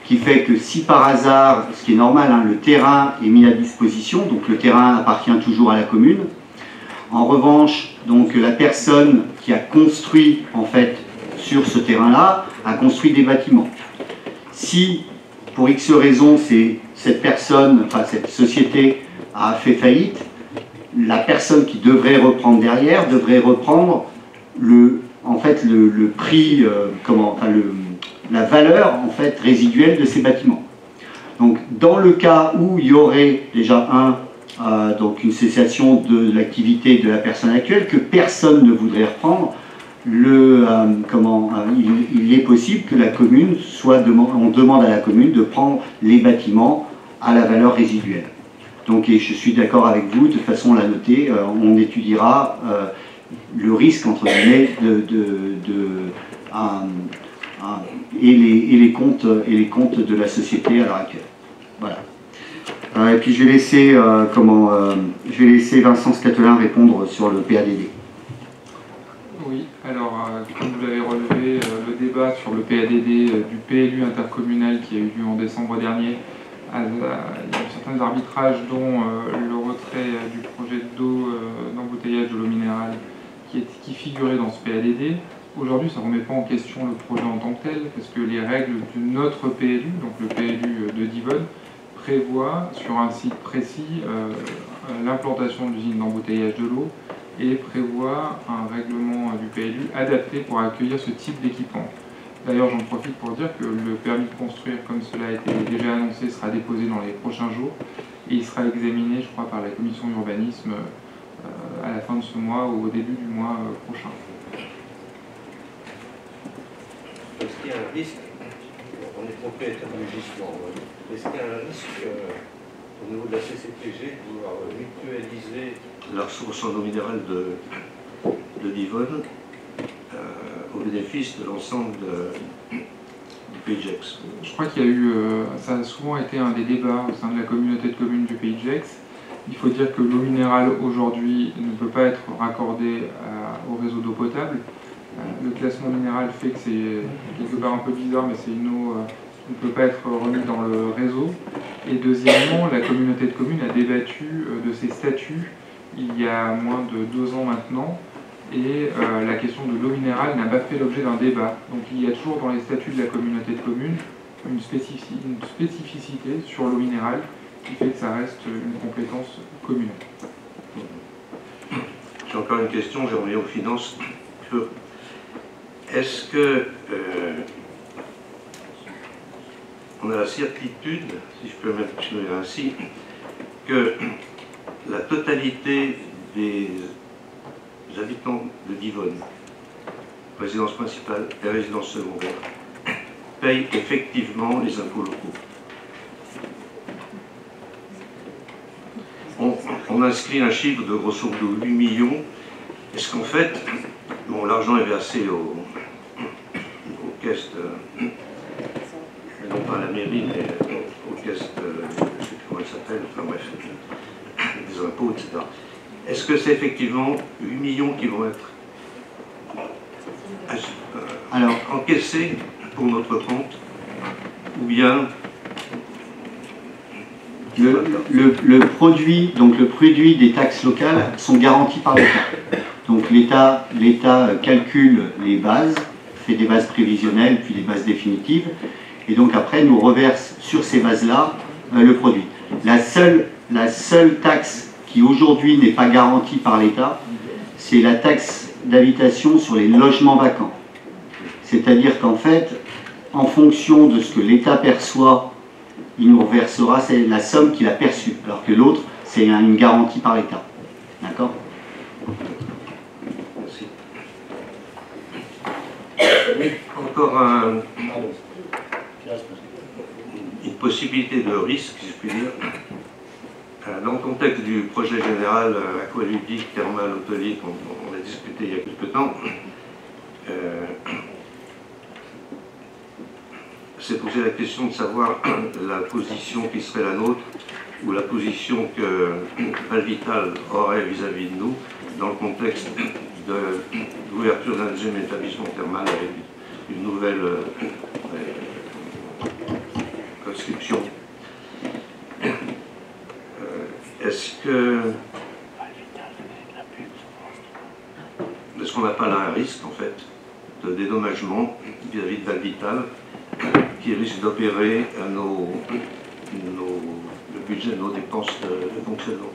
qui fait que si par hasard, ce qui est normal, le terrain est mis à disposition, donc le terrain appartient toujours à la commune. En revanche, donc la personne qui a construit en fait sur ce terrain-là a construit des bâtiments. Si pour X raison cette personne, enfin cette société a fait faillite, la personne qui devrait reprendre derrière devrait reprendre le prix, la valeur en fait résiduelle de ces bâtiments. Donc dans le cas où il y aurait déjà donc une cessation de l'activité de la personne actuelle que personne ne voudrait reprendre, il est possible que la commune on demande à la commune de prendre les bâtiments à la valeur résiduelle. Donc et je suis d'accord avec vous, de toute façon on l'a noté, on étudiera le risque entre guillemets et les comptes de la société à l'heure actuelle. Voilà. Et puis je vais laisser Vincent Scatelin répondre sur le PADD. Oui, alors comme vous l'avez relevé, le débat sur le PADD du PLU intercommunal qui a eu lieu en décembre dernier il y a eu certains arbitrages, dont le retrait du projet d'eau d'embouteillage de l'eau minérale qui figurait dans ce PADD. Aujourd'hui, ça ne remet pas en question le projet en tant que tel, parce que les règles de notre PLU, donc le PLU de Divonne, prévoient sur un site précis l'implantation d'usines d'embouteillage de l'eau et prévoit un règlement du PLU adapté pour accueillir ce type d'équipement. D'ailleurs, j'en profite pour dire que le permis de construire, comme cela a été déjà annoncé, sera déposé dans les prochains jours et il sera examiné, je crois, par la commission d'urbanisme à la fin de ce mois ou au début du mois prochain. Est-ce qu'il y a un risque, on est propriétaire du gisement, est-ce qu'il y a un risque au niveau de la CCPG de vouloir mutualiser la ressource en eau minérale de Divonne au bénéfice de l'ensemble du Pays de Gex? Je crois qu'il y a eu, ça a souvent été un des débats au sein de la communauté de communes du Pays de Gex. Il faut dire que l'eau minérale aujourd'hui ne peut pas être raccordée au réseau d'eau potable. Le classement minéral fait que c'est quelque part un peu bizarre, mais c'est une eau qui ne peut pas être remise dans le réseau. Et deuxièmement, la communauté de communes a débattu de ses statuts il y a moins de 2 ans maintenant, et la question de l'eau minérale n'a pas fait l'objet d'un débat. Donc il y a toujours dans les statuts de la communauté de communes une spécificité sur l'eau minérale qui fait que ça reste une compétence commune. J'ai encore une question, j'ai remis aux finances. Est-ce que on a la certitude, si je peux m'exprimer ainsi, que la totalité des habitants de Divonne, résidence principale et résidence secondaire, payent effectivement les impôts locaux? On inscrit un chiffre de grosso modo 8 millions. Est-ce qu'en fait, bon, l'argent est versé aux caisses, non pas à la mairie, mais aux caisses, je ne sais plus comment elles s'appellent, enfin bref, des impôts, etc. Est-ce que c'est effectivement 8 millions qui vont être encaissés pour notre compte, ou bien le produit des taxes locales sont garantis par l'État. Donc l'État calcule les bases, fait des bases prévisionnelles, puis des bases définitives, et donc après nous reverse sur ces bases-là le produit. La seule taxe qui aujourd'hui n'est pas garantie par l'État, c'est la taxe d'habitation sur les logements vacants. C'est-à-dire qu'en fait, en fonction de ce que l'État perçoit, il nous reversera la somme qu'il a perçue, alors que l'autre, c'est une garantie par l'État. D'accord ? Merci. Encore une possibilité de risque, si je puis dire. Dans le contexte du projet général aqualudique, thermal, hôtelier, qu'on a discuté il y a quelque temps, c'est posé la question de savoir la position qui serait la nôtre, ou la position que Valvital aurait vis-à-vis de nous, dans le contexte de l'ouverture d'un deuxième établissement thermal avec une nouvelle conscription. Est-ce qu'on n'a pas là un risque, en fait, de dédommagement vis-à-vis de Valvital, qui risque d'opérer le budget de nos dépenses de fonctionnement?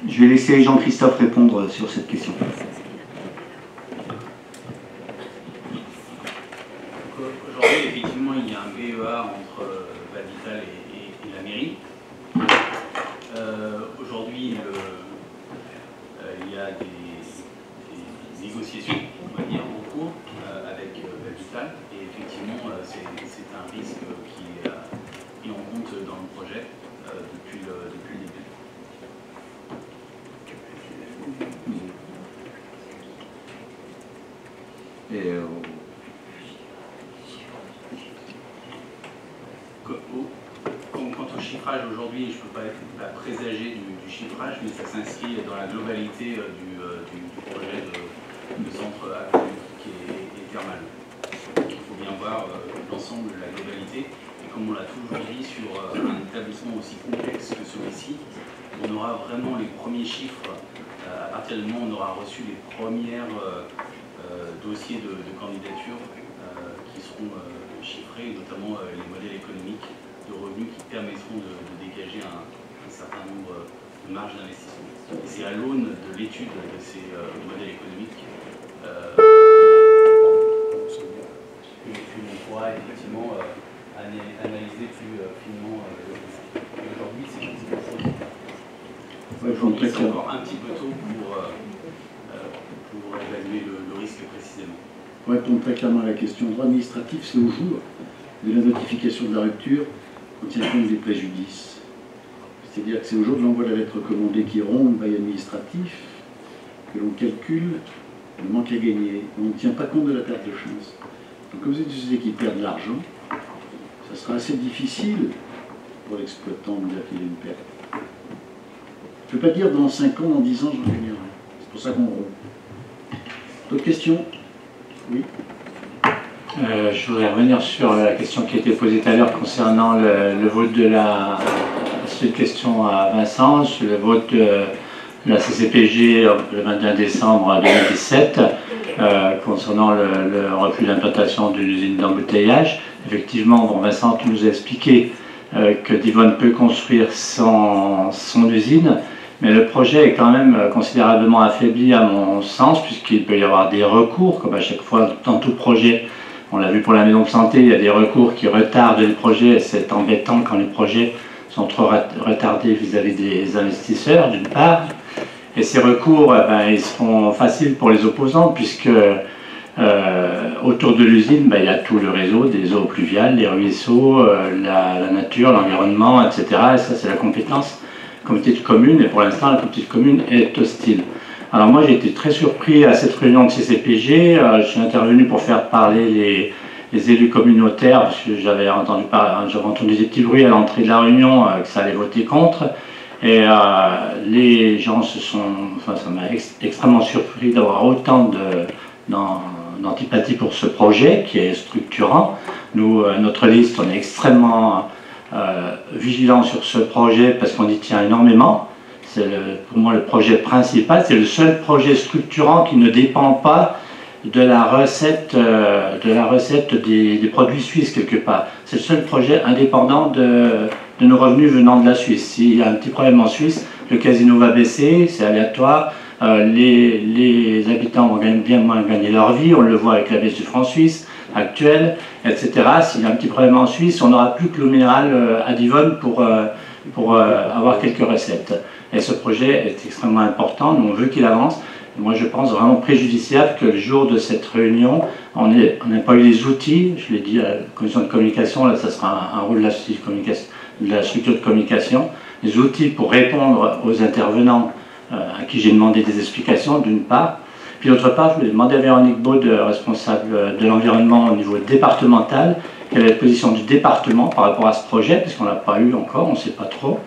Je vais laisser Jean-Christophe répondre sur cette question. Aujourd'hui, effectivement, il y a un PEA entre Valvital et la mairie. Aujourd'hui, il y a des négociations, on va dire, en cours avec Valvital. Et effectivement, c'est un risque qui est pris en compte dans le projet depuis le début. Et quant au chiffrage aujourd'hui, je ne peux pas présager du chiffrage, mais ça s'inscrit dans la globalité du projet de centre aquatique et thermal. Il faut bien voir l'ensemble de la globalité. Et comme on l'a toujours dit, sur un établissement aussi complexe que celui-ci. On aura vraiment les premiers chiffres à partir du moment où on aura reçu les premiers dossiers de candidature qui seront chiffrés, notamment les modèles économiques de revenus qui permettront de dégager un certain nombre de marges d'investissement. Et c'est à l'aune de l'étude de ces modèles économiques qu'on pourra effectivement analyser plus finement le risque. Aujourd'hui, c'est encore un petit peu tôt pour évaluer le risque précisément. Pour répondre très clairement à la question, le droit administratif, c'est au jour de la notification de la rupture, on tient compte des préjudices. C'est-à-dire que c'est au jour de l'envoi de la lettre recommandée qui rompt le bail administratif que l'on calcule le manque à gagner. On ne tient pas compte de la perte de chance. Donc comme vous êtes une société qui perd de l'argent, ça sera assez difficile pour l'exploitant de dire qu'il y a une perte. Je ne peux pas dire dans 5 ans, dans 10 ans, j'en gagnerai. C'est pour ça qu'on rompt. D'autres questions? Oui. Je voudrais revenir sur la question qui a été posée tout à l'heure concernant le vote de la... C'est une question à Vincent, sur le vote de la CCPG le 21 décembre 2017 concernant le refus d'implantation d'une usine d'embouteillage. Effectivement, bon, Vincent, tu nous as expliqué que Divonne peut construire son usine, mais le projet est quand même considérablement affaibli à mon sens, puisqu'il peut y avoir des recours, comme à chaque fois dans tout projet. On l'a vu pour la maison de santé, il y a des recours qui retardent les projets, et c'est embêtant quand les projets sont trop retardés vis-à-vis des investisseurs, d'une part. Et ces recours, ils seront faciles pour les opposants, puisque autour de l'usine, il y a tout le réseau des eaux pluviales, les ruisseaux, la nature, l'environnement, etc. Et ça, c'est la compétence communauté de communes, et pour l'instant, la communauté de communes est hostile. Alors moi, j'ai été très surpris à cette réunion de CCPG. Je suis intervenu pour faire parler les élus communautaires, parce que j'avais entendu des petits bruits à l'entrée de la réunion que ça allait voter contre. Et les gens se sont... Enfin, ça m'a extrêmement surpris d'avoir autant d'antipathie pour ce projet qui est structurant. Nous, notre liste, on est extrêmement vigilants sur ce projet parce qu'on y tient énormément. C'est pour moi le projet principal, c'est le seul projet structurant qui ne dépend pas de la recette des produits suisses quelque part. C'est le seul projet indépendant de nos revenus venant de la Suisse. S'il y a un petit problème en Suisse, le casino va baisser, c'est aléatoire, les habitants vont bien moins gagner leur vie, on le voit avec la baisse du franc suisse actuel, etc. S'il y a un petit problème en Suisse, on n'aura plus que l'eau minérale à Divonne pour avoir quelques recettes. Et ce projet est extrêmement important, nous on veut qu'il avance. Moi, je pense vraiment préjudiciable que le jour de cette réunion, on n'ait pas eu les outils, je l'ai dit à la commission de communication, là, ça sera un rôle de la structure de communication, les outils pour répondre aux intervenants à qui j'ai demandé des explications, d'une part. Puis d'autre part, je voulais demander à Véronique Baud, responsable de l'environnement au niveau départemental, quelle est la position du département par rapport à ce projet, parce qu'on ne l'a pas eu encore, on ne sait pas trop,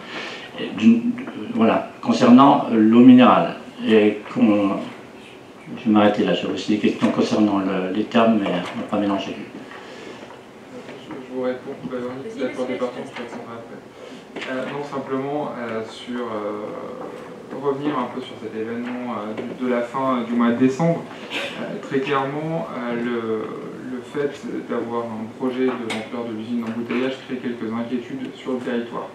voilà, concernant l'eau minérale. Et je vais m'arrêter là, j'avais aussi des questions concernant les termes, mais on ne va pas mélanger. Je vous réponds, d'accord, département, je répondrai après. Non, simplement sur revenir un peu sur cet événement de la fin du mois de décembre. Très clairement, le fait d'avoir un projet de l'ampleur de l'usine d'embouteillage crée quelques inquiétudes sur le territoire.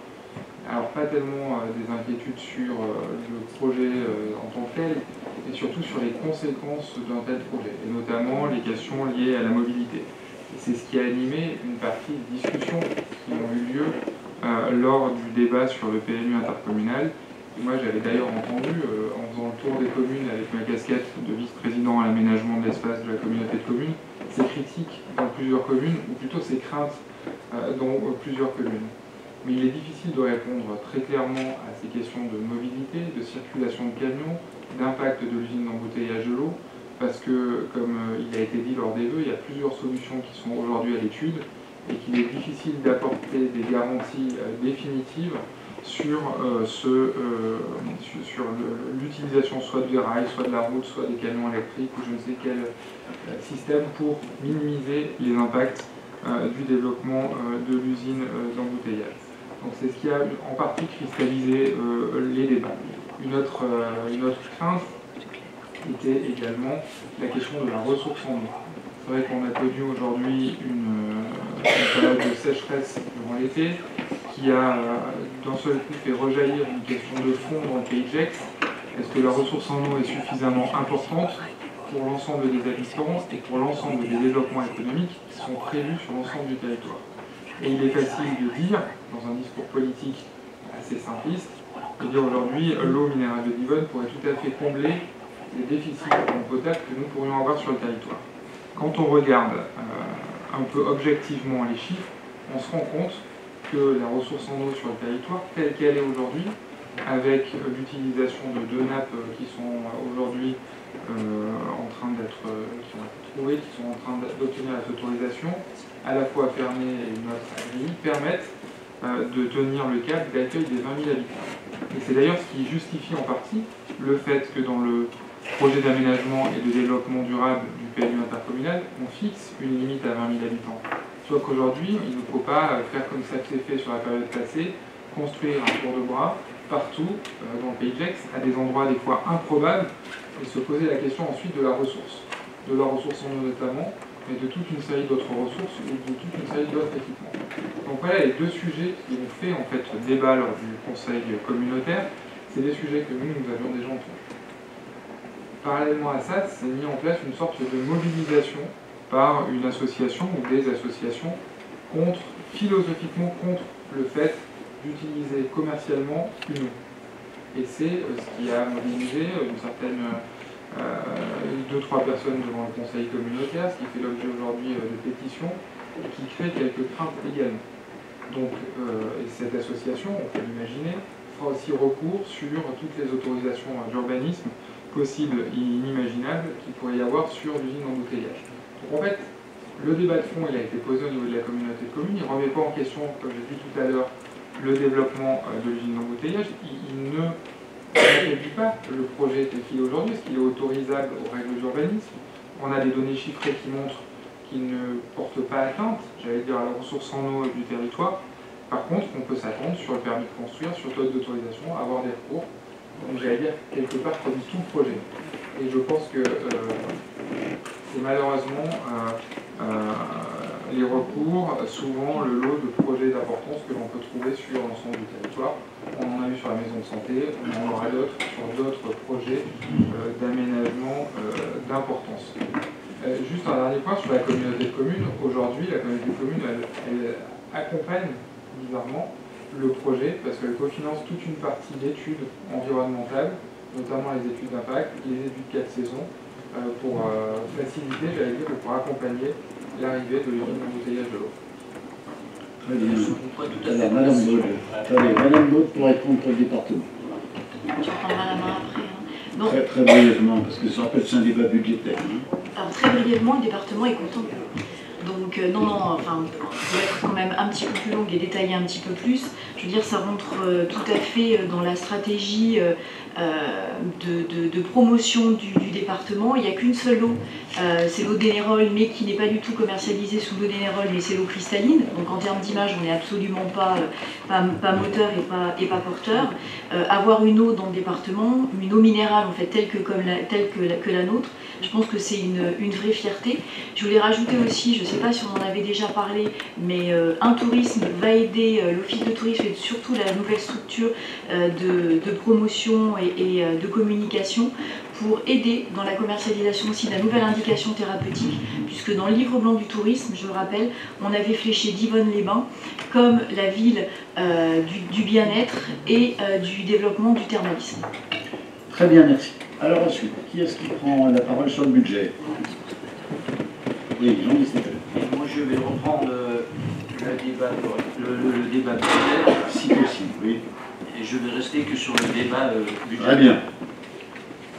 Alors pas tellement des inquiétudes sur le projet en tant que tel, mais surtout sur les conséquences d'un tel projet, et notamment les questions liées à la mobilité. Et c'est ce qui a animé une partie des discussions qui ont eu lieu lors du débat sur le PMU intercommunal. Et moi j'avais d'ailleurs entendu, en faisant le tour des communes avec ma casquette de vice-président à l'aménagement de l'espace de la communauté de communes, ces critiques dans plusieurs communes, ou plutôt ces craintes dans plusieurs communes. Mais il est difficile de répondre très clairement à ces questions de mobilité, de circulation de camions, d'impact de l'usine d'embouteillage de l'eau, parce que, comme il a été dit lors des vœux, il y a plusieurs solutions qui sont aujourd'hui à l'étude et qu'il est difficile d'apporter des garanties définitives sur l'utilisation soit du rail, soit de la route, soit des camions électriques ou je ne sais quel système pour minimiser les impacts du développement de l'usine d'embouteillage. Donc c'est ce qui a en partie cristallisé les débats. Une autre crainte était également la question de la ressource en eau. C'est vrai qu'on a connu aujourd'hui une période de sécheresse durant l'été qui a d'un seul coup fait rejaillir une question de fond dans le pays de Gex. Est-ce que la ressource en eau est suffisamment importante pour l'ensemble des habitants et pour l'ensemble des développements économiques qui sont prévus sur l'ensemble du territoire? Et il est facile de dire, dans un discours politique assez simpliste, de dire aujourd'hui l'eau minérale de Divonne pourrait tout à fait combler les déficits en eau potable que nous pourrions avoir sur le territoire. Quand on regarde un peu objectivement les chiffres, on se rend compte que la ressource en eau sur le territoire, telle qu'elle est aujourd'hui, avec l'utilisation de 2 nappes qui sont aujourd'hui en train d'être qui ont été trouvées, qui sont en train d'obtenir cette autorisation, à la fois fermée et une autre grille, permettent de tenir le cap d'accueil des 20 000 habitants. Et c'est d'ailleurs ce qui justifie en partie le fait que dans le projet d'aménagement et de développement durable du PLU intercommunal, on fixe une limite à 20 000 habitants. Sauf qu'aujourd'hui, il ne faut pas faire comme ça s'est fait sur la période passée, construire un tour de bras partout dans le pays de Gex, à des endroits des fois improbables, et se poser la question ensuite de la ressource en eau notamment, mais de toute une série d'autres ressources ou de toute une série d'autres équipements. Donc voilà les 2 sujets qui ont fait en fait débat lors du conseil communautaire. C'est des sujets que nous avions déjà entendus. Parallèlement à ça, s'est mis en place une sorte de mobilisation par une association ou des associations philosophiquement contre le fait d'utiliser commercialement une eau. Et c'est ce qui a mobilisé une certaine 2-3 personnes devant le conseil communautaire, ce qui fait l'objet aujourd'hui de pétitions, et qui crée quelques craintes également. Donc, et cette association, on peut l'imaginer, fera aussi recours sur toutes les autorisations d'urbanisme possibles et inimaginables qu'il pourrait y avoir sur l'usine d'embouteillage. Donc en fait, le débat de fond il a été posé au niveau de la communauté de communes, il ne remet pas en question, comme j'ai dit tout à l'heure, le développement de l'usine d'embouteillage, il ne réduit pas le projet tel qu'il est aujourd'hui, parce qu'il est autorisable aux règles d'urbanisme. On a des données chiffrées qui montrent qu'il ne porte pas atteinte, j'allais dire, à la ressource en eau du territoire. Par contre, on peut s'attendre sur le permis de construire, sur d'autres d'autorisation, à avoir des recours. Donc j'allais dire quelque part comme tout projet. Et je pense que c'est malheureusement les recours, souvent le lot de projets d'importance que l'on peut trouver sur l'ensemble du territoire. On en a eu sur la maison de santé, on en aura d'autres sur d'autres projets d'aménagement d'importance. Juste un dernier point sur la communauté de communes. Aujourd'hui, la communauté de communes, elle accompagne bizarrement le projet parce qu'elle cofinance toute une partie d'études environnementales, notamment les études d'impact, les études 4 saisons, pour faciliter, j'allais dire, ou pour accompagner l'arrivée de l'usine d'embouteillage de l'eau. Très bien. Alors, Madame Baud pourrait être contre le département. Tu reprendras la main après. Donc, très brièvement, parce que je rappelle que c'est un débat budgétaire. Alors très brièvement, le département est content. Donc enfin, pour être quand même un petit peu plus longue et détailler un petit peu plus, je veux dire, ça rentre tout à fait dans la stratégie de promotion du département. Il n'y a qu'une seule eau, c'est l'eau d'Énérol, mais qui n'est pas du tout commercialisée sous l'eau d'Énérol, mais c'est l'eau cristalline. Donc en termes d'image, on n'est absolument pas moteur et pas porteur. Avoir une eau dans le département, une eau minérale en fait, telle que la nôtre, je pense que c'est une vraie fierté. Je voulais rajouter aussi, je ne sais pas si on en avait déjà parlé, mais un tourisme va aider l'office de tourisme et surtout la nouvelle structure de promotion et de communication pour aider dans la commercialisation aussi de la nouvelle indication thérapeutique, puisque dans le livre blanc du tourisme, je le rappelle, on avait fléché Divonne-les-Bains comme la ville du bien-être et du développement du thermalisme. Très bien, merci. Alors ensuite, qui est-ce qui prend la parole sur le budget? Oui, Jean-Luc Stéphane. Moi, je vais reprendre le débat budgétaire, si possible, oui. Et je vais rester que sur le débat budgétaire. Très bien.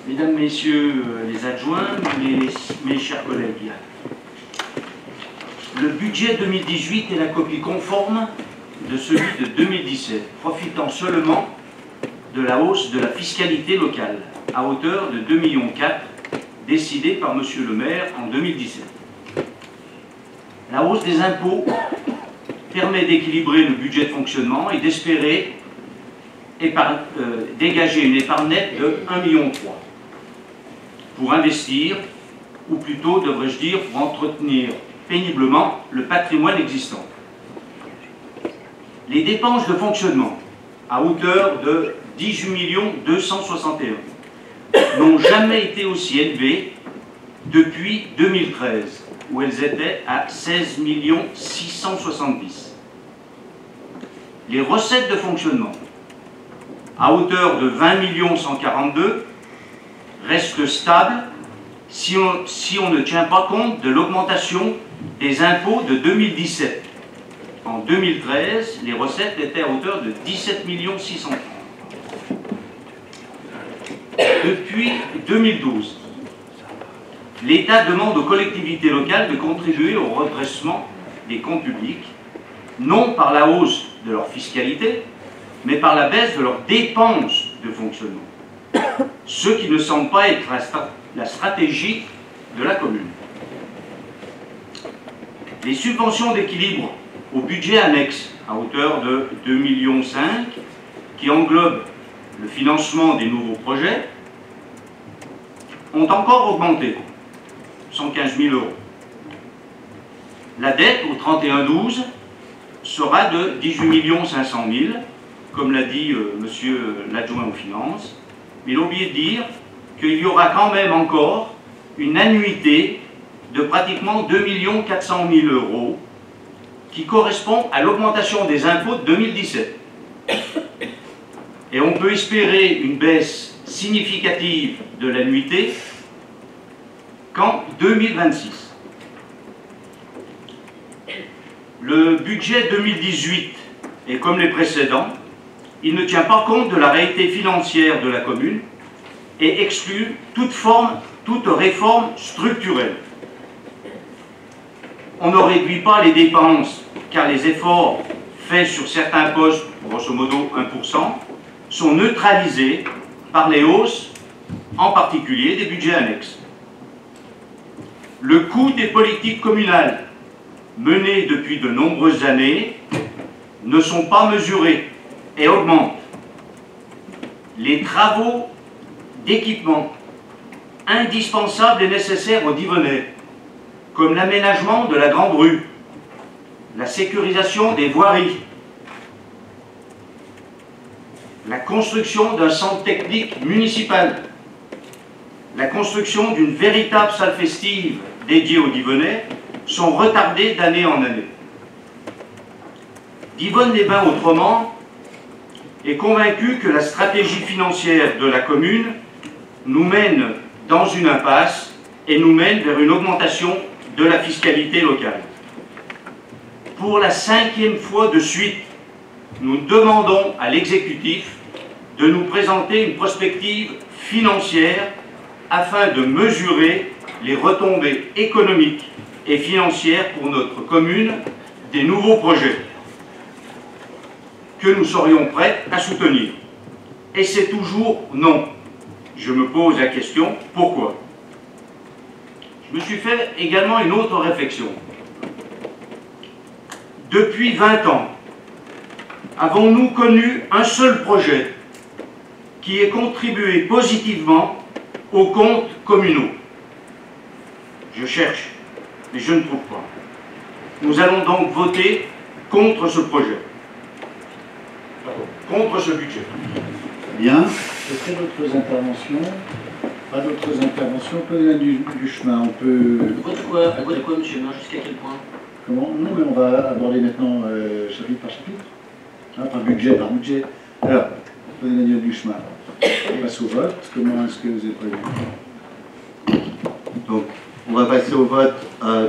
Mesdames, Messieurs les adjoints, mes chers collègues, le budget 2018 est la copie conforme de celui de 2017, profitant seulement de la hausse de la fiscalité locale, à hauteur de 2,4 millions, décidée par M. le maire en 2017. La hausse des impôts permet d'équilibrer le budget de fonctionnement et d'espérer dégager une épargne nette de 1,3 million pour investir, ou plutôt, devrais-je dire, pour entretenir péniblement le patrimoine existant. Les dépenses de fonctionnement, à hauteur de 18 261 000, n'ont jamais été aussi élevées depuis 2013, où elles étaient à 16 670 000. Les recettes de fonctionnement, à hauteur de 20 142 000, restent stables si on ne tient pas compte de l'augmentation des impôts de 2017. En 2013, les recettes étaient à hauteur de 17 630 000. Depuis 2012, l'État demande aux collectivités locales de contribuer au redressement des comptes publics, non par la hausse de leur fiscalité, mais par la baisse de leurs dépenses de fonctionnement. Ce qui ne semble pas être la stratégie de la commune. Les subventions d'équilibre au budget annexe à hauteur de 2,5 millions, qui englobent le financement des nouveaux projets, ont encore augmenté, 115 000 €. La dette au 31/12 sera de 18 500 000, comme l'a dit monsieur l'adjoint aux finances, mais il a oublié de dire qu'il y aura quand même encore une annuité de pratiquement 2 400 000 € qui correspond à l'augmentation des impôts de 2017. Et on peut espérer une baisse significative de l'annuité qu'en 2026. Le budget 2018 est comme les précédents, il ne tient pas compte de la réalité financière de la commune et exclut toute réforme structurelle. On ne réduit pas les dépenses car les efforts faits sur certains postes, grosso modo 1%, sont neutralisés par les hausses, en particulier des budgets annexes. Le coût des politiques communales menées depuis de nombreuses années ne sont pas mesurés et augmentent. Les travaux d'équipement indispensables et nécessaires aux Divonnais, comme l'aménagement de la Grande Rue, la sécurisation des voiries, la construction d'un centre technique municipal, la construction d'une véritable salle festive dédiée aux Divonnais, sont retardés d'année en année. Divonne-les-Bains autrement est convaincu que la stratégie financière de la commune nous mène dans une impasse et nous mène vers une augmentation de la fiscalité locale. Pour la 5e fois de suite, nous demandons à l'exécutif de nous présenter une prospective financière afin de mesurer les retombées économiques et financières pour notre commune des nouveaux projets que nous serions prêts à soutenir. Et c'est toujours non. Je me pose la question, pourquoi? Je me suis fait également une autre réflexion. Depuis 20 ans, avons-nous connu un seul projet qui ait contribué positivement aux comptes communaux? Je cherche, mais je ne trouve pas. Nous allons donc voter contre ce projet, contre ce budget. Bien. Est-ce qu'il y a d'autres interventions? Pas d'autres interventions. On peut aller du chemin. On peut... Vote quoi, monsieur le maire? Jusqu'à quel point? Comment? Non, mais on va aborder maintenant chapitre par chapitre. Hein, par budget par budget. Alors, on peut aller du chemin. On passe au vote. Comment est-ce que vous avez prévu? Donc, on va passer au vote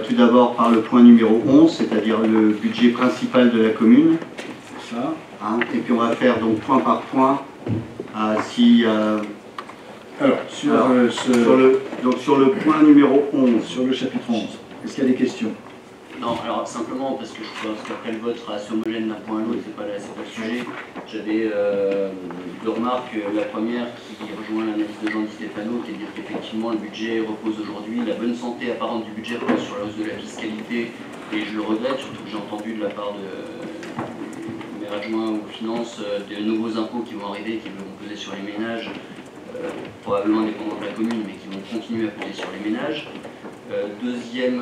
tout d'abord par le point numéro 11, c'est-à-dire le budget principal de la commune. Ça. Hein, et puis on va faire donc point par point Alors, sur le point numéro 11. Sur le chapitre 11. Est-ce qu'il y a des questions? Non, alors simplement, parce que je pense qu'après le vote sera assez homogène d'un point à l'autre, c'est pas le sujet. J'avais deux remarques. La première qui rejoint l'analyse de Jean Di Stefano, qui est de dire qu'effectivement le budget repose aujourd'hui, la bonne santé apparente du budget repose sur la hausse de la fiscalité et je le regrette, surtout que j'ai entendu de la part du maire adjoint aux finances de nouveaux impôts qui vont arriver, qui vont peser sur les ménages, probablement indépendants de la commune, mais qui vont continuer à peser sur les ménages. Deuxième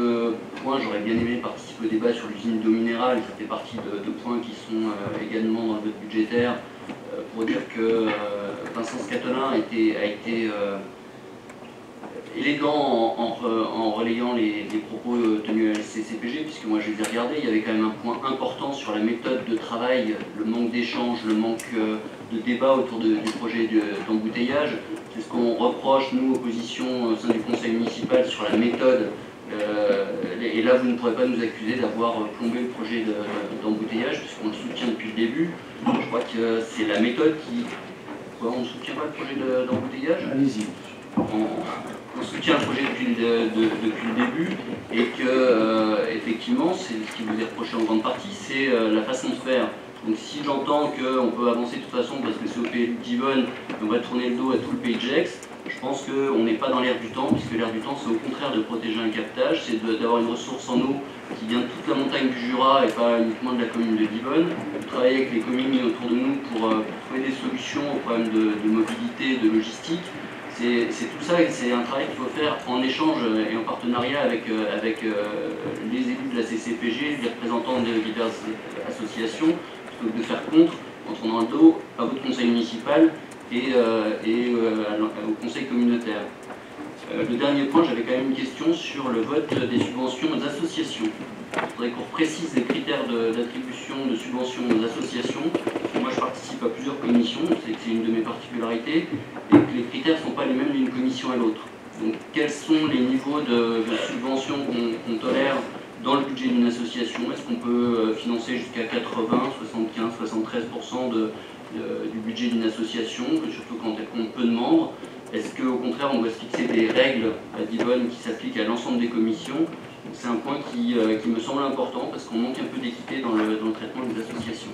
point, j'aurais bien aimé participer au débat sur l'usine d'eau minérale. Ça fait partie de points qui sont également dans le vote budgétaire, pour dire que Vincent Scatolin a été élégant en relayant les propos tenus à la CCPG, puisque moi je les ai regardés. Il y avait quand même un point important sur la méthode de travail, le manque d'échange, le manque de débat autour du projet d'embouteillage. C'est ce qu'on reproche, nous, opposition au sein du conseil municipal, sur la méthode. Et là, vous ne pourrez pas nous accuser d'avoir plombé le projet d'embouteillage, puisqu'on le soutient depuis le début. Je crois que c'est la méthode qui... Quoi, on ne soutient pas le projet d'embouteillage? Allez-y. On soutient le projet depuis le début, et que, effectivement, c'est ce qui vous est reproché en grande partie, c'est la façon de faire. Donc si j'entends qu'on peut avancer de toute façon parce que c'est au PLU de Divonne, on va tourner le dos à tout le Pays de Gex, je pense qu'on n'est pas dans l'air du temps, puisque l'air du temps c'est au contraire de protéger un captage, c'est d'avoir une ressource en eau qui vient de toute la montagne du Jura et pas uniquement de la commune de Divonne, de travailler avec les communes autour de nous pour trouver des solutions aux problèmes de mobilité, de logistique. C'est tout ça, c'est un travail qu'il faut faire en échange et en partenariat avec les élus de la CCPG, les représentants de diverses associations, plutôt que de faire contre en tournant le dos à votre conseil municipal et au conseil communautaire. Le dernier point, j'avais quand même une question sur le vote des subventions aux associations. Il faudrait qu'on précise les critères d'attribution de subventions aux associations. Moi, je participe à plusieurs commissions, c'est une de mes particularités, et que les critères ne sont pas les mêmes d'une commission à l'autre. Donc, quels sont les niveaux de subventions qu'on tolère dans le budget d'une association? Est-ce qu'on peut financer jusqu'à 80, 75, 73% du budget d'une association, surtout quand elle compte peu de membres? Est-ce qu'au contraire, on doit se fixer des règles à Divonne qui s'appliquent à l'ensemble des commissions? C'est un point qui me semble important parce qu'on manque un peu d'équité dans le traitement des associations.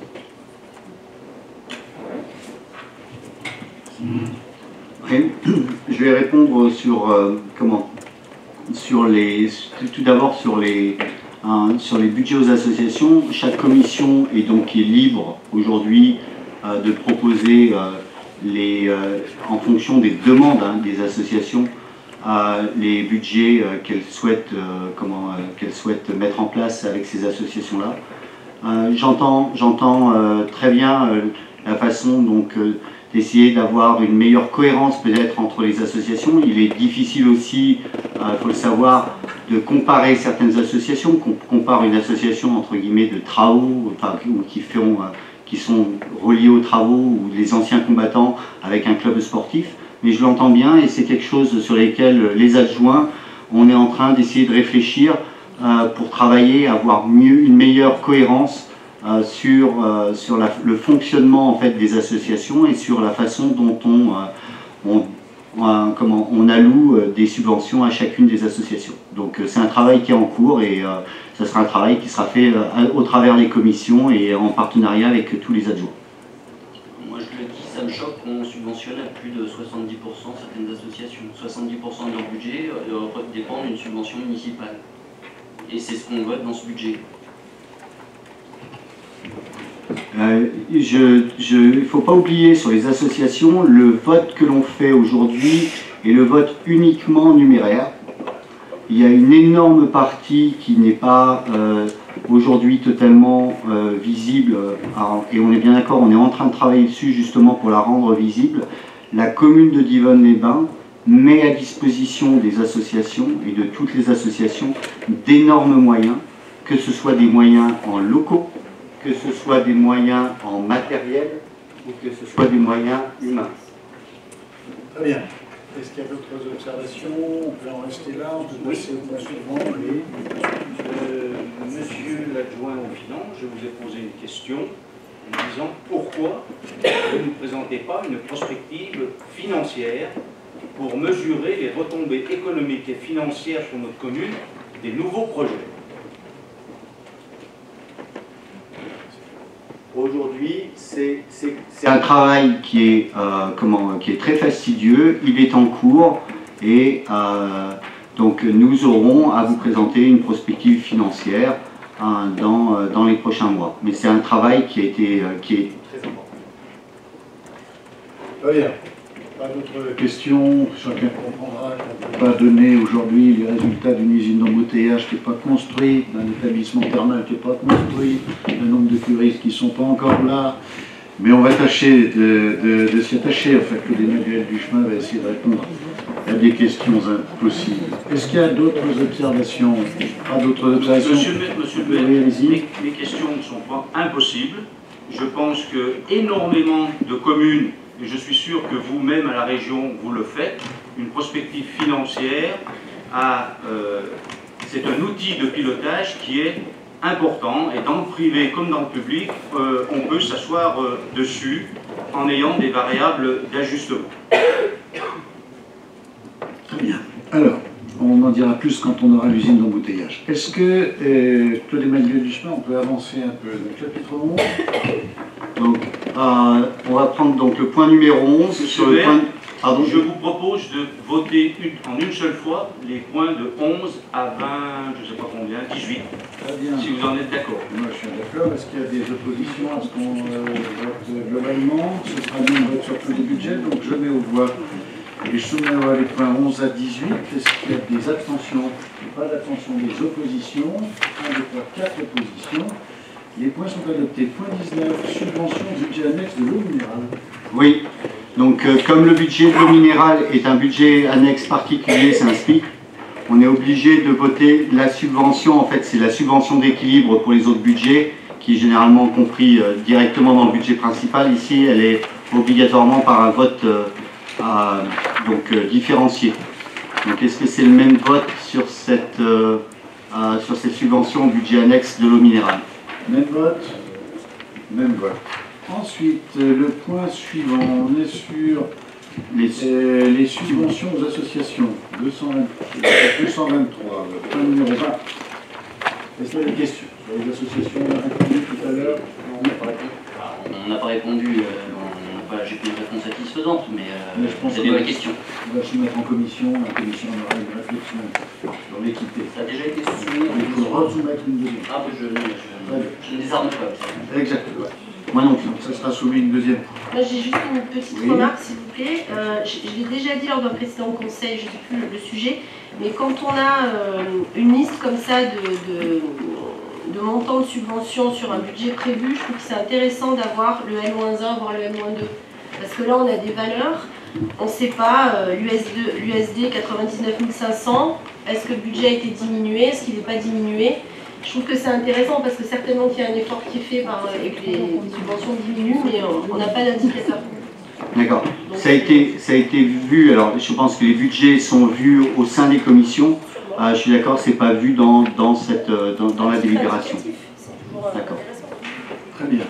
Je vais répondre sur tout d'abord sur les budgets aux associations. Chaque commission est donc libre aujourd'hui de proposer en fonction des demandes des associations les budgets qu'elles souhaitent mettre en place avec ces associations-là. J'entends très bien la façon donc d'essayer d'avoir une meilleure cohérence peut-être entre les associations. Il est difficile aussi, il faut le savoir, de comparer certaines associations. Qu'on compare une association entre guillemets de travaux, enfin, qui sont reliés aux travaux ou les anciens combattants avec un club sportif. Mais je l'entends bien et c'est quelque chose sur lequel les adjoints, on est en train d'essayer de réfléchir pour travailler, avoir une meilleure cohérence sur le fonctionnement en fait des associations et sur la façon dont on alloue des subventions à chacune des associations. Donc c'est un travail qui est en cours et ça sera un travail qui sera fait au travers des commissions et en partenariat avec tous les adjoints. Moi je le dis, ça me choque qu'on subventionne à plus de 70% certaines associations. 70% de leur budget dépend d'une subvention municipale. Et c'est ce qu'on vote dans ce budget. Il ne faut pas oublier sur les associations, le vote que l'on fait aujourd'hui est le vote uniquement numéraire. Il y a une énorme partie qui n'est pas aujourd'hui totalement visible, et on est bien d'accord, on est en train de travailler dessus justement pour la rendre visible. La commune de Divonne-les-Bains met à disposition des associations et de toutes les associations d'énormes moyens, que ce soit des moyens en locaux, que ce soit des moyens en matériel ou que ce soit des moyens humains. Très bien. Est-ce qu'il y a d'autres observations? On peut en rester là, on peut passer au point suivant. Monsieur l'adjoint aux finances, je vous ai posé une question en disant pourquoi vous ne présentez pas une prospective financière pour mesurer les retombées économiques et financières sur notre commune des nouveaux projets. Aujourd'hui, c'est un travail qui est très fastidieux, il est en cours et donc nous aurons à vous présenter une prospective financière dans les prochains mois. Mais c'est un travail qui est très important. Très bien. Pas d'autres questions. Chacun comprendra qu'on ne peut pas donner aujourd'hui les résultats d'une usine d'embouteillage qui n'est pas construite, d'un établissement thermal qui n'est pas construit, d'un nombre de curistes qui ne sont pas encore là. Mais on va tâcher de s'y attacher. En fait, que les Manuel Duchemin va essayer de répondre à des questions possibles. Est-ce qu'il y a d'autres observations? Pas d'autres observations? Monsieur le maire, mes questions ne sont pas impossibles. Je pense que énormément de communes, et je suis sûr que vous-même à la région, vous le faites, une prospective financière, c'est un outil de pilotage qui est important, et dans le privé comme dans le public, on peut s'asseoir dessus en ayant des variables d'ajustement. Très bien. Alors, on en dira plus quand on aura l'usine d'embouteillage. Est-ce que, Claude Emmanuel Duchemin, on peut avancer un peu? Le chapitre 11. Donc, on va prendre donc le point numéro 11. Sur le point... Pardon. Je vous propose de voter en une seule fois les points de 11 à 20, je ne sais pas combien, 18. Très bien. Si vous en êtes d'accord. Moi, je suis d'accord. Est-ce qu'il y a des oppositions à ce qu'on vote globalement? Ce sera bien un vote sur tous les budgets. Donc, je mets aux voix les soumets aux voix les points 11 à 18. Est-ce qu'il y a des abstentions? Pas d'abstention, des oppositions. 1, 2, 3, 4 oppositions. Les points sont adoptés. Point 19, subvention budget annexe de l'eau minérale. Oui. Donc, comme le budget de l'eau minérale est un budget annexe particulier, c'est un SPIC, on est obligé de voter la subvention. En fait, c'est la subvention d'équilibre pour les autres budgets, qui est généralement compris directement dans le budget principal. Ici, elle est obligatoirement par un vote différencié. Donc, est-ce que c'est le même vote sur cette subvention au budget annexe de l'eau minérale? Même vote. Même vote. Ensuite, le point suivant, on est sur les subventions aux associations. 223, point numéro 20. Est-ce qu'il y a des questions sur les associations? On a répondu tout à l'heure. On n'a pas répondu, j'ai pas une réponse satisfaisante, mais je pense c'est bien la question. On va se mettre en commission, la commission aura une réflexion sur l'équité. Ça a déjà été soumis. Il faudra soumettre une deuxième. Ah, je ne désarme pas. Exactement. Moi non plus, ça sera soumis une deuxième fois. Moi j'ai juste une petite remarque s'il vous plaît. Je l'ai déjà dit lors d'un précédent conseil, je ne sais plus le sujet, mais quand on a une liste comme ça de montants de subventions sur un budget prévu, je trouve que c'est intéressant d'avoir le N-1, voire le N-2. Parce que là on a des valeurs, on ne sait pas, l'USD 99 500, est-ce que le budget a été diminué, est-ce qu'il n'est pas diminué? Je trouve que c'est intéressant parce que certainement qu'il y a un effort qui est fait et que les subventions diminuent, mais on n'a pas d'indicateur. D'accord. Ça a été vu, alors je pense que les budgets sont vus au sein des commissions. Je suis d'accord, c'est pas vu dans la délibération. D'accord. Très bien.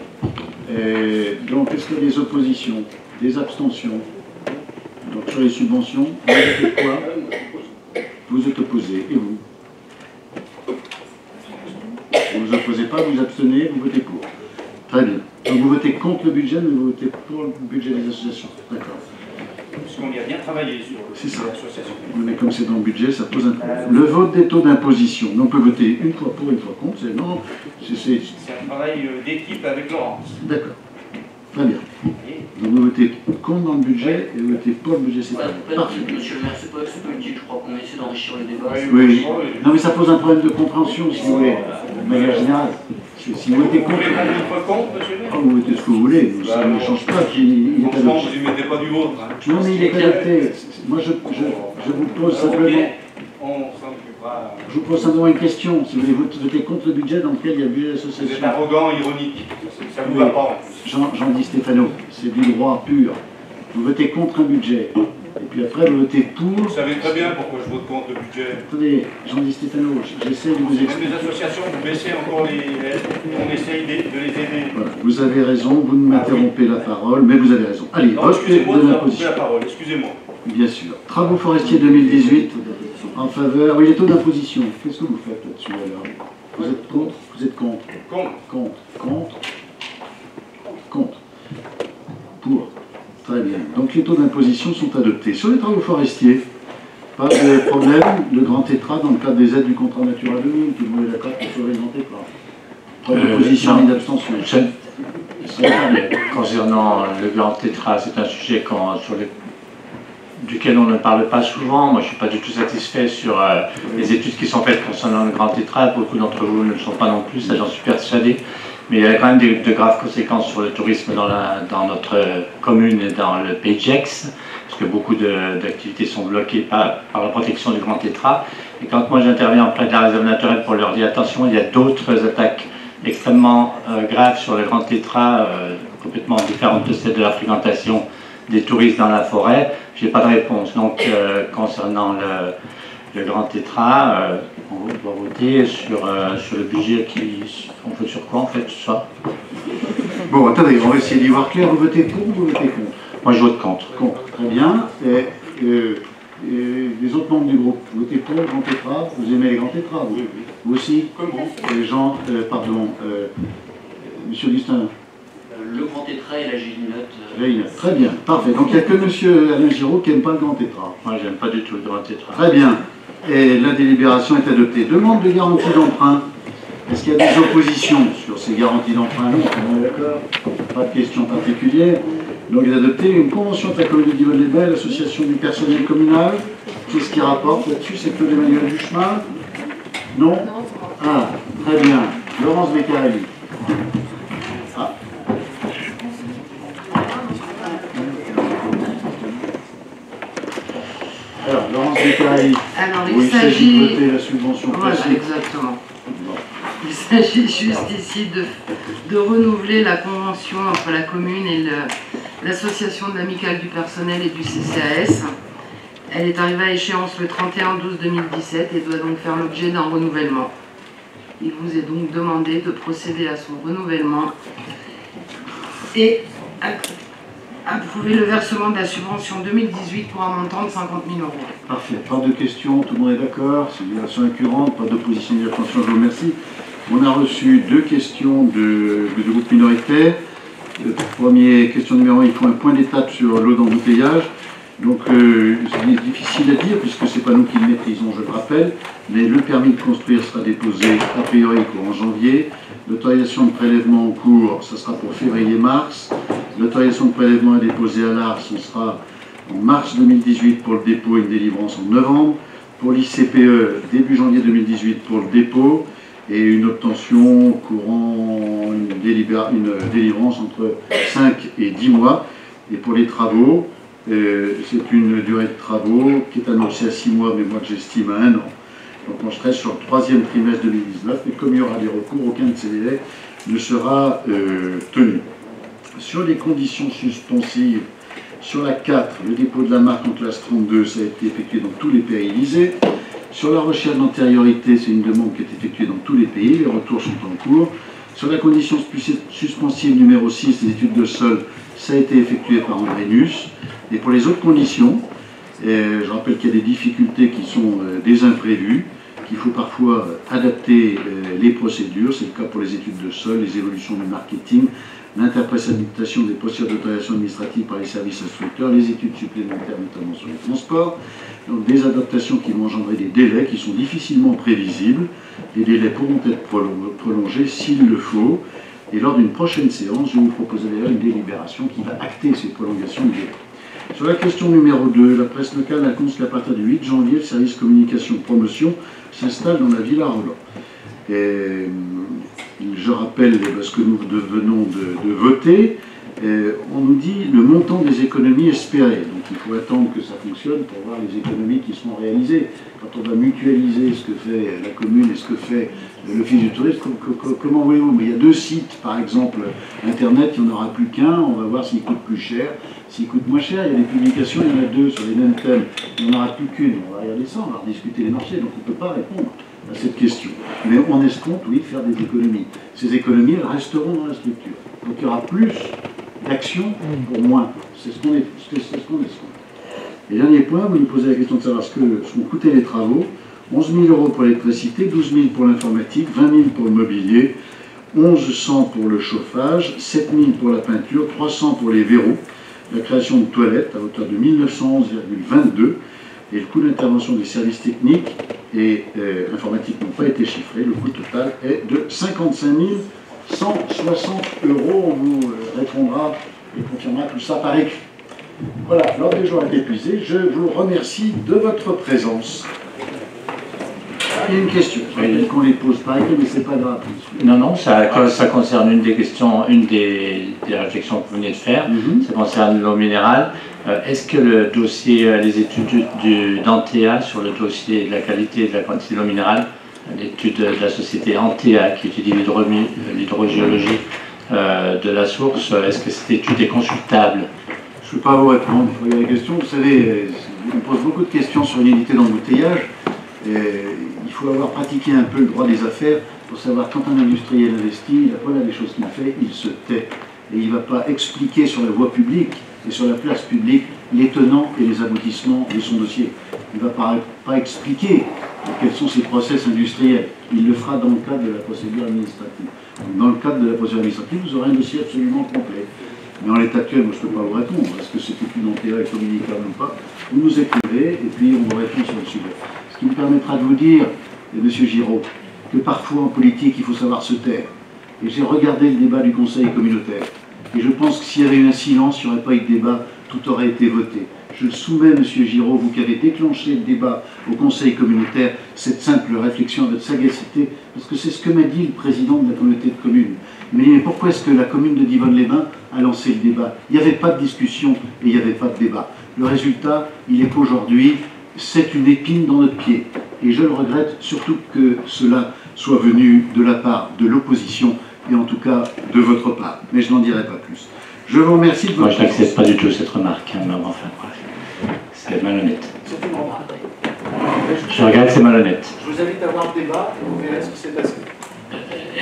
Donc, est-ce qu'il y a des oppositions, des abstentions? Donc, sur les subventions, vous êtes quoi? Vous êtes opposé. Et vous? Vous vous opposez pas, vous abstenez, vous votez pour. Très bien. Donc vous votez contre le budget, mais vous votez pour le budget des associations. D'accord. Puisqu'on y a bien travaillé sur l'association. Mais comme c'est dans le budget, ça pose un problème. Le vote des taux d'imposition. On peut voter une fois pour, une fois contre. C'est un travail d'équipe avec Laurence. D'accord. Très bien. Donc vous votez contre dans le budget et vous votez pour le budget séparé. Parfait. Monsieur le maire, c'est pas utile, je crois qu'on essaie d'enrichir le débat. Oui. Non mais ça pose un problème de compréhension, si vous voulez, de manière générale. Si vous votez contre, vous votez ce que vous voulez, ça ne change pas. Il est adopté. Vous ne mettez pas du vôtre. Non mais il est adopté. Moi je vous pose simplement... Je vous pose simplement une question. Si vous voulez voter contre le budget dans lequel il y a le budget d'association. Vous êtes arrogant, ironique. Ça ne vous va pas. Jean-Di Stéphano, c'est du droit pur. Vous votez contre un budget. Et puis après, vous votez pour... Vous savez très bien pourquoi je vote contre le budget. Attendez, Jean-Di Stéphano, j'essaie de vous expliquer. Les associations, vous baissez encore les aides, on essaye de les aider. Voilà, vous avez raison, vous ne m'interrompez la parole, mais vous avez raison. Allez, vote de l'imposition. La parole, excusez-moi. Bien sûr. Travaux forestiers 2018, en faveur... Oui, les taux d'imposition. Qu'est-ce que vous faites là-dessus alors? Vous êtes contre? Vous êtes contre? Contre. Contre. Contre. Pour. Très bien. Donc les taux d'imposition sont adoptés. Sur les travaux forestiers, Pas de problème, le grand tétra dans le cadre des aides du contrat Natura 2000, tout le monde est d'accord pour sauver le grand tétra. Pas d'opposition ni d'abstention. Concernant le grand tétra, c'est un sujet duquel on ne parle pas souvent. Moi, je ne suis pas du tout satisfait sur les études qui sont faites concernant le grand tétra. Beaucoup d'entre vous ne le sont pas non plus, ça j'en suis persuadé. Mais il y a quand même de graves conséquences sur le tourisme dans notre commune et dans le Pays de Gex, parce que beaucoup d'activités sont bloquées par la protection du grand tétra. Et quand moi j'interviens auprès de la réserve naturelle pour leur dire attention, il y a d'autres attaques extrêmement graves sur le grand tétra, complètement différentes de celles de la fréquentation des touristes dans la forêt, je n'ai pas de réponse. Donc concernant le grand tétra, on doit voter sur le budget on vote sur quoi en fait ce soir? Bon, attendez, on va essayer d'y voir clair. Vous votez pour ou vous votez contre? Moi je vote contre. Contre, très bien. Et les autres membres du groupe, vous votez pour le grand tétra? Vous aimez les grands tétras, vous? Vous aussi? Comment? Les gens, Monsieur Augustin. Le grand tétra et la gélinote. Très bien, parfait. Donc il n'y a que Monsieur Alain Giraud qui n'aime pas le grand tétra. Moi j'aime pas du tout le grand tétra. Très bien. Et la délibération est adoptée. Demande de garantie d'emprunt. Est-ce qu'il y a des oppositions sur ces garanties d'emprunt? Non, on est d'accord. Pas de questions particulières. Donc il est adopté une convention entre la commune de Divonne-les-Bains et l'association du personnel communal. Qu'est-ce qui rapporte là-dessus? C'est Claude Emmanuel Duchemin? Non? Ah, très bien. Laurence Beccarelli. Ah. Alors, Laurence Beccarelli. Alors, il s'agit de voter la subvention classique. Voilà, exactement. Il s'agit juste ici de renouveler la convention entre la commune et l'association de l'amicale du personnel et du CCAS. Elle est arrivée à échéance le 31/12/2017 et doit donc faire l'objet d'un renouvellement. Il vous est donc demandé de procéder à son renouvellement et approuver le versement de la subvention 2018 pour un montant de 50 000 €. Parfait. Pas de questions, tout le monde est d'accord. C'est une version incurrente, pas d'opposition ni d'abstention, je vous remercie. On a reçu 2 questions de groupes minoritaires. Première question numéro 1, il faut un point d'étape sur l'eau d'embouteillage. Donc c'est difficile à dire puisque ce n'est pas nous qui le maîtrisons, je le rappelle, mais le permis de construire sera déposé a priori courant janvier. L'autorisation de prélèvement en cours, ça sera pour février-mars. L'autorisation de prélèvement à déposer à l'ARS, ce sera en mars 2018 pour le dépôt et une délivrance en novembre. Pour l'ICPE, début janvier 2018 pour le dépôt et une obtention courant une délivrance entre 5 et 10 mois. Et pour les travaux, c'est une durée de travaux qui est annoncée à 6 mois, mais moi que j'estime à 1 an. Donc on serait sur le 3e trimestre 2019, mais comme il y aura des recours, aucun de ces délais ne sera tenu. Sur les conditions suspensives, sur la 4, le dépôt de la marque en classe 32, ça a été effectué dans tous les pays élisés. Sur la recherche d'antériorité, c'est une demande qui est effectuée dans tous les pays, les retours sont en cours. Sur la condition suspensive numéro 6, les études de sol, ça a été effectué par André Nuss. Et pour les autres conditions, je rappelle qu'il y a des difficultés qui sont des imprévus, qu'il faut parfois adapter les procédures, c'est le cas pour les études de sol, les évolutions du marketing, l'interprétation des procédures d'autorisation administrative par les services instructeurs, les études supplémentaires notamment sur les transports, donc des adaptations qui vont engendrer des délais qui sont difficilement prévisibles. Les délais pourront être prolongés s'il le faut, et lors d'une prochaine séance, je vous proposerai d'ailleurs une délibération qui va acter ces prolongations de délais. Sur la question numéro 2, la presse locale annonce qu'à partir du 8 janvier, le service communication promotion s'installe dans la Villa Roland. Et je rappelle, parce que nous venons de voter, on nous dit le montant des économies espérées. Donc il faut attendre que ça fonctionne pour voir les économies qui seront réalisées. Quand on va mutualiser ce que fait la commune et ce que fait l'Office du tourisme, comment voulez-vous? Mais il y a 2 sites, par exemple, Internet, il n'y en aura plus qu'un, on va voir s'il coûte plus cher, s'il coûte moins cher. Il y a des publications, il y en a 2 sur les mêmes thèmes, il n'y en aura plus qu'une. On va regarder ça, on va rediscuter les marchés, donc on ne peut pas répondre à cette question. Mais on escompte, oui, faire des économies. Ces économies, elles resteront dans la structure. Donc il y aura plus d'actions pour moins. C'est ce qu'on escompte. Et dernier point, vous nous posez la question de savoir ce qu'ont coûté les travaux. 11 000 € pour l'électricité, 12 000 pour l'informatique, 20 000 pour le mobilier, 1100 pour le chauffage, 7 000 pour la peinture, 300 pour les verrous, la création de toilettes à hauteur de 1911,22 et le coût d'intervention des services techniques et informatiques n'ont pas été chiffrés. Le coût total est de 55 160 €. On vous répondra et confirmera tout ça par écrit. Voilà, l'ordre du jour est épuisé. Je vous remercie de votre présence. Il y a une question. Qu'on ne les pose pas, mais c'est pas grave. Non, non, ça concerne une des questions, une des réflexions que vous venez de faire. Ça concerne l'eau minérale. Est-ce que le dossier, les études d'Antea sur le dossier de la qualité et de la quantité de l'eau minérale, l'étude de la société Antea qui étudie l'hydrogéologie de la source, est-ce que cette étude est consultable? Je ne peux pas vous répondre. Il faut y a la question. Vous savez, on me pose beaucoup de questions sur une unité d'embouteillage. Il faut avoir pratiqué un peu le droit des affaires pour savoir quand un industriel investit, voilà les choses qu'il fait, il se tait. Et il ne va pas expliquer sur la voie publique et sur la place publique les tenants et les aboutissements de son dossier. Il ne va pas expliquer quels sont ses process industriels. Il le fera dans le cadre de la procédure administrative. Donc, dans le cadre de la procédure administrative, vous aurez un dossier absolument complet. Mais en l'état actuel, moi je ne peux pas vous répondre. Est-ce que cette étude Antea est communicable ou pas? Vous nous écrivez et puis on vous répond sur le sujet. Ce qui me permettra de vous dire, Monsieur Giraud, que parfois en politique il faut savoir se taire. Et j'ai regardé le débat du Conseil communautaire. Et je pense que s'il y avait eu un silence, il n'y aurait pas eu de débat, tout aurait été voté. Je soumets, Monsieur Giraud, vous qui avez déclenché le débat au Conseil communautaire, cette simple réflexion à votre sagacité, parce que c'est ce que m'a dit le président de la communauté de communes. Mais pourquoi est-ce que la commune de Divonne-les-Bains a lancé le débat? Il n'y avait pas de discussion et il n'y avait pas de débat. Le résultat, il est qu'aujourd'hui, c'est une épine dans notre pied. Et je le regrette, surtout que cela soit venu de la part de l'opposition, et en tout cas de votre part. Mais je n'en dirai pas plus. Je vous remercie de votre... Moi, je n'accepte pas du tout cette remarque, hein, mais enfin, bref. C'est malhonnête. C'est une remarque. Je regrette, c'est malhonnête. Je vous invite à voir le débat et vous verrez ce qui s'est passé.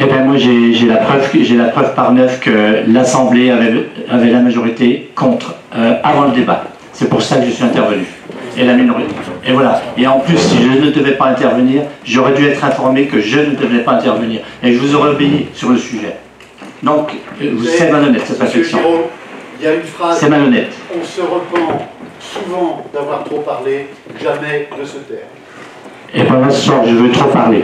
Eh bien, moi, j'ai la preuve par 9 que l'Assemblée avait la majorité contre avant le débat. C'est pour ça que je suis intervenu. Et la minorité. Et voilà. Et en plus, si je ne devais pas intervenir, j'aurais dû être informé que je ne devais pas intervenir. Et je vous aurais obéi sur le sujet. Donc, c'est malhonnête, cette réflexion. Il y a une phrase. C'est malhonnête. On se repent souvent d'avoir trop parlé, jamais de se taire. Et pendant ce soir, je veux trop parler.